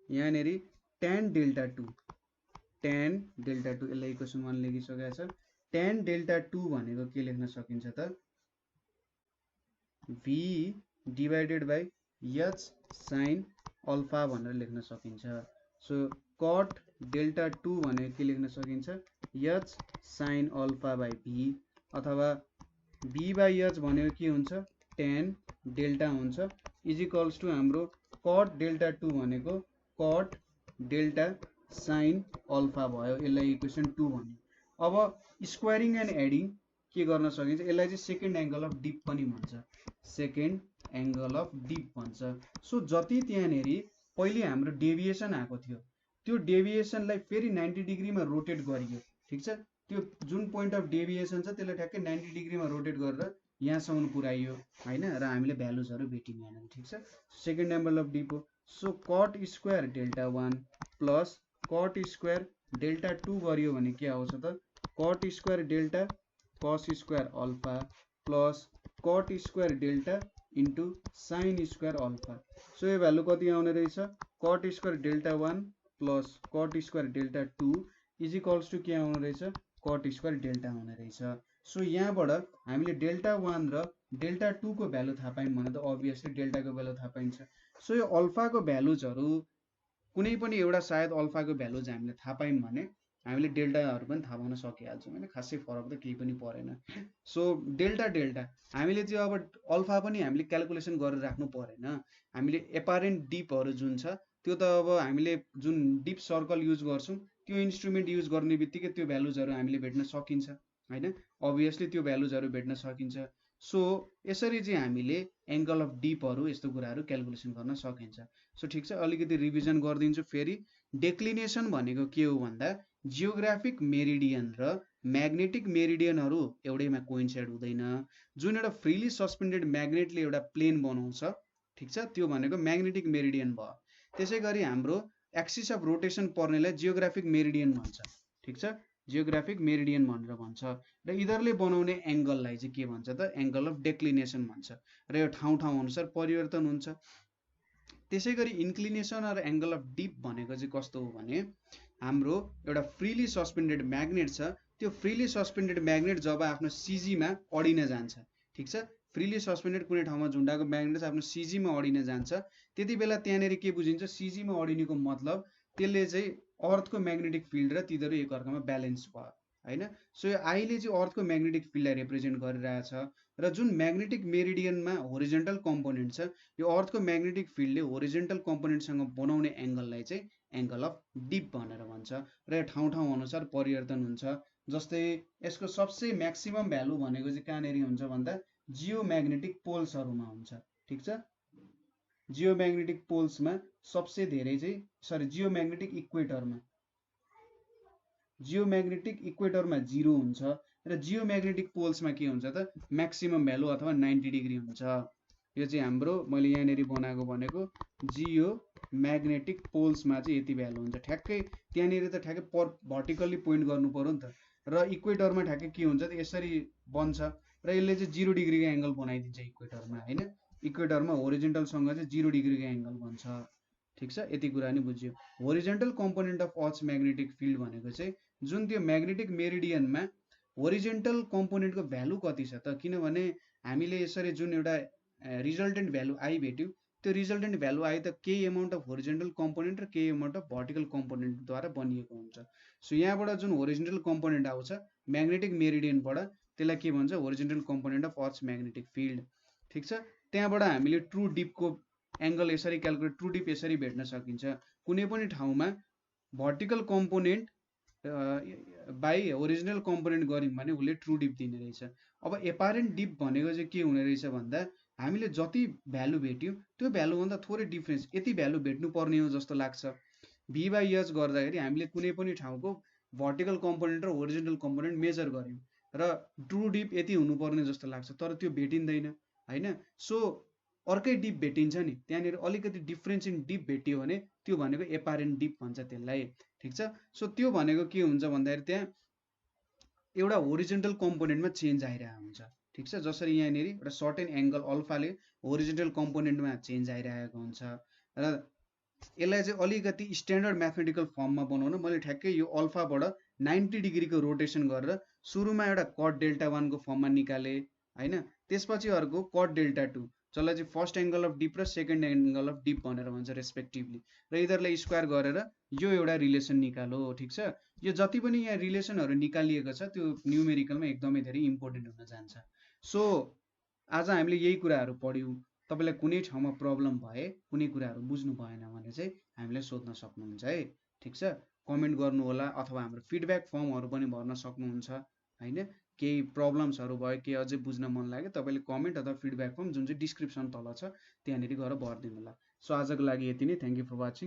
यहाँनिर tan डेल्टा 2, यसलाई इक्वेसन 1 लेखिसकेको छ। tan डेल्टा 2 भनेको के लेख्न सकिन्छ त, v divided by h sine alpha भनेर लेख्न सकिन्छ। सो cot डेल्टा 2 भनेको के लेख्न सकिन्छ, h sine alpha by v, अथवा v बाई h भनेको के हुन्छ, tan डेल्टा हुन्छ, इज इक्वल्स टु हाम्रो cot डेल्टा 2 भनेको cot डेल्टा साइन अल्फा भयो, यसलाई इक्वेसन 2 भन्यो। अब स्क्वायरिङ एन्ड एडिङ के गर्न सकिन्छ, यसलाई चाहिँ सेकेन्ड एङ्गल अफ डिप पनि भन्छ, सेकेन्ड एङ्गल अफ डिप भन्छ। सो जति त्यहाँनेरि पहिले हाम्रो डेभिएसन आएको थियो त्यो डेभिएसनलाई फेरि 90 डिग्रीमा रोटेट गरियो, ठिक छ। त्यो जुन पोइन्ट अफ डेभिएसन छ त्यसलाई ठ्याक्कै 90 डिग्रीमा रोटेट गरेर यहाँसम्म पुऱ्याइयो होइन, र हामीले भ्यालुजहरू भेट्यौँ यहाँनिर, ठिक छ। सेकेन्ड एङ्गल अफ डिप हो। So cot square delta 1 plus cot square delta 2 गरियो भने के आउँछ त, cot square delta cos square alpha plus cot square delta into sine square alpha. So यो भ्यालु कति आउने रहेछ, cot square delta 1 plus cot square delta 2 is equals to के आउने रहेछ, कट स्क्वायर डेल्टा आउने रहेछ। सो यहाँबाट हामीले डेल्टा 1 र डेल्टा 2 को भ्यालु थाहा पायौँ भने त अभियसली डेल्टाको भ्यालु थाहा पाइन्छ। सो यो अल्फाको भ्यालुजहरू कुनै पनि एउटा सायद अल्फाको भ्यालुज हामीले थाहा पायौँ भने हामीले डेल्टाहरू पनि थाहा पाउन सकिहाल्छौँ होइन, खासै फरक त केही पनि परेन। सो डेल्टा हामीले चाहिँ अब अल्फा पनि हामीले क्यालकुलेसन गरेर राख्नु परेन, हामीले एपारेन्ट डिपहरू जुन छ त्यो त अब हामीले जुन डिप सर्कल युज गर्छौँ त्यो इन्स्ट्रुमेन्ट युज गर्ने बित्तिकै त्यो भ्यालुजहरू हामीले भेट्न सकिन्छ होइन, अभियसली त्यो भ्यालुजहरू भेट्न सकिन्छ। सो यसरी चाहिँ हामीले एङ्गल अफ डिपहरू यस्तो कुराहरू क्यालकुलेसन गर्न सकिन्छ। सो ठिक छ, अलिकति रिभिजन गरिदिन्छु फेरि। डेक्लिनेसन भनेको के हो भन्दा जियोग्राफिक मेरिडियन र म्याग्नेटिक मेरिडियनहरू एउटैमा कोइन्साइड हुँदैन। जुन एउटा फ्रिली सस्पेन्डेड म्याग्नेटले एउटा प्लेन बनाउँछ, ठिक छ, त्यो भनेको म्याग्नेटिक मेरिडियन भयो। त्यसै गरी हाम्रो एक्सिस अफ रोटेसन पर्नेलाई जियोग्राफिक मेरिडियन भन्छ, ठिक छ, जियोग्राफिक मेरिडियन भनेर भन्छ। र यिनीहरूले बनाउने एङ्गललाई चाहिँ के भन्छ त, एङ्गल अफ डेक्लिनेसन भन्छ, र यो ठाउँ अनुसार परिवर्तन हुन्छ। त्यसै गरी इन्क्लिनेसन र एङ्गल अफ डिप भनेको चाहिँ कस्तो हो भने हाम्रो एउटा फ्रिली सस्पेन्डेड म्याग्नेट छ, त्यो फ्रिली सस्पेन्डेड म्याग्नेट जब आफ्नो सिजीमा अडिन जान्छ, ठिक छ, फ्रिली सस्पेन्डेड कुनै ठाउँमा झुन्डाएको म्याग्नेट आफ्नो सिजीमा अडिन जान्छ, त्यति बेला त्यहाँनिर के बुझिन्छ, सिजीमा अडिनेको मतलब त्यसले चाहिँ अर्थको म्याग्नेटिक फिल्ड र तिनीहरू एकअर्कामा ब्यालेन्स भयो होइन। सो यो आईले चाहिँ अर्थको म्याग्नेटिक फिल्डलाई रिप्रेजेन्ट गरिरहेछ, र जुन म्याग्नेटिक मेरिडियनमा होरिजेन्टल कम्पोनेन्ट छ यो अर्थको म्याग्नेटिक फिल्डले होरिजेन्टल कम्पोनेन्टसँग बनाउने एङ्गललाई चाहिँ एङ्गल अफ डिप भनेर भन्छ, र यो ठाउँ अनुसार परिवर्तन हुन्छ। जस्तै यसको सबसे म्याक्सिमम भ्यालु भनेको चाहिँ कहाँनिर हुन्छ भन्दा जियोम्याग्नेटिक पोल्सहरूमा हुन्छ, ठिक छ, जियोम्याग्नेटिक पोल्समा सबसे धेरै चाहिँ जियोम्याग्नेटिक इक्वेटरमा 0 हुन्छ, र जियोम्याग्नेटिक पोल्समा के हुन्छ त म्याक्सिमम भ्यालु अथवा 90 डिग्री हुन्छ। यो चाहिँ हाम्रो मैले यहाँनिर बनाएको भनेको जियोम्याग्नेटिक पोल्समा चाहिँ यति भ्यालु हुन्छ, ठ्याक्कै त्यहाँनिर त ठ्याक्कै भर्टिकल्ली पोइन्ट गर्नु पर्यो नि त, र इक्वेटरमा ठ्याक्कै के हुन्छ त यसरी बन्छ, र यसले चाहिँ 0 डिग्रीको एङ्गल बनाइदिन्छ इक्वेटरमा होइन, इक्वेटरमा होरिजेन्टलसँग चाहिँ 0 डिग्रीको एङ्गल बन्छ, ठिक छ, यति कुरा नि बुझ्यो। Horizontal component of earth's magnetic field भनेको चाहिँ जुन त्यो म्याग्नेटिक मेरिडियनमा होरिजेन्टल कम्पोनेन्टको भ्यालु कति छ त, किनभने हामीले यसरी जुन एउटा रिजल्टेन्ट भ्यालु आई भेट्यौँ त्यो रिजल्टेन्ट भ्यालु आई त केही एमाउन्ट अफ होरिजेन्टल कम्पोनेन्ट र केही एमाउन्ट अफ भर्टिकल कम्पोनेन्टद्वारा बनिएको हुन्छ। सो यहाँबाट जुन होरिजेन्टल कम्पोनेन्ट आउँछ म्याग्नेटिक मेरिडियनबाट त्यसलाई के भन्छ, horizontal component of earth's magnetic field, ठिक छ। त्यहाँबाट हामीले ट्रु डिपको एङ्गल यसरी क्यालकुलेट, ट्रु डिप यसरी भेट्न सकिन्छ, कुनै पनि ठाउँमा vertical component by original component गऱ्यौँ भने उसले ट्रु डिप दिने रहेछ। अब एपारेन्ट डिप भनेको चाहिँ के हुने रहेछ भन्दा हामीले जति भ्यालु भेट्यौँ त्यो भ्यालुभन्दा थोरै डिफ्रेन्स यति भ्यालु भेट्नु पर्ने हो जस्तो लाग्छ। V/H गर्दाखेरि हामीले कुनै पनि ठाउँको भर्टिकल कम्पोनेन्ट र ओरिजिनल कम्पोनेन्ट मेजर गऱ्यौँ र ट्रु डिप यति हुनुपर्ने जस्तो लाग्छ, तर त्यो भेटिँदैन होइन। सो अर्कै डिप भेटिन्छ नि, त्यहाँनिर अलिकति डिफ्रेन्स इन डिप भेटियो भने त्यो भनेको एपारेन्ट डिप भन्छ त्यसलाई, ठिक छ। सो त्यो भनेको के हुन्छ भन्दाखेरि त्यहाँ एउटा होरिजेन्टल कम्पोनेन्टमा चेन्ज आइरहेको हुन्छ, ठिक छ, जसरी यहाँनिर एउटा सर्टेन एङ्गल अल्फाले होरिजेन्टल कम्पोनेन्टमा चेन्ज आइरहेको हुन्छ, र यसलाई चाहिँ अलिकति स्ट्यान्डर्ड म्याथमेटिकल फर्ममा बनाउन मैले ठ्याक्कै यो अल्फाबाट 90 डिग्रीको रोटेसन गरेर सुरुमा एउटा कट डेल्टा 1 को फर्ममा निकालेँ होइन, त्यसपछि अर्को कट डेल्टा 2 जसलाई चाहिँ फर्स्ट एङ्गल अफ डिप र सेकेन्ड एङ्गल अफ डिप भनेर भन्छ रेस्पेक्टिभली, र यिनीहरूलाई स्क्वायर गरेर यो एउटा रिलेसन निकालो, ठिक छ। यो जति पनि यहाँ रिलेसनहरू निकालिएको छ त्यो न्युमेरिकलमा एकदमै धेरै इम्पोर्टेन्ट हुन जान्छ। सो आज हामीले यही कुराहरू पढ्यौँ। तपाईँलाई कुनै ठाउँमा प्रब्लम भए, कुनै कुराहरू बुझ्नु भएन भने चाहिँ हामीलाई सोध्न सक्नुहुन्छ है, ठिक छ। कमेन्ट गर्नु होला अथवा हाम्रो फिडब्याक फर्महरू पनि भर्न सक्नुहुन्छ हैन। केही प्रब्लम्सहरू भयो, केही अझै बुझ्न मन लाग्यो तपाईँले कमेन्ट अथवा फिडब्याक फर्म जुन चाहिँ डिस्क्रिप्सन तल छ त्यहाँनिर गएर भरिदिनु होला। सो आजको लागि यति नै। Thank you for watching.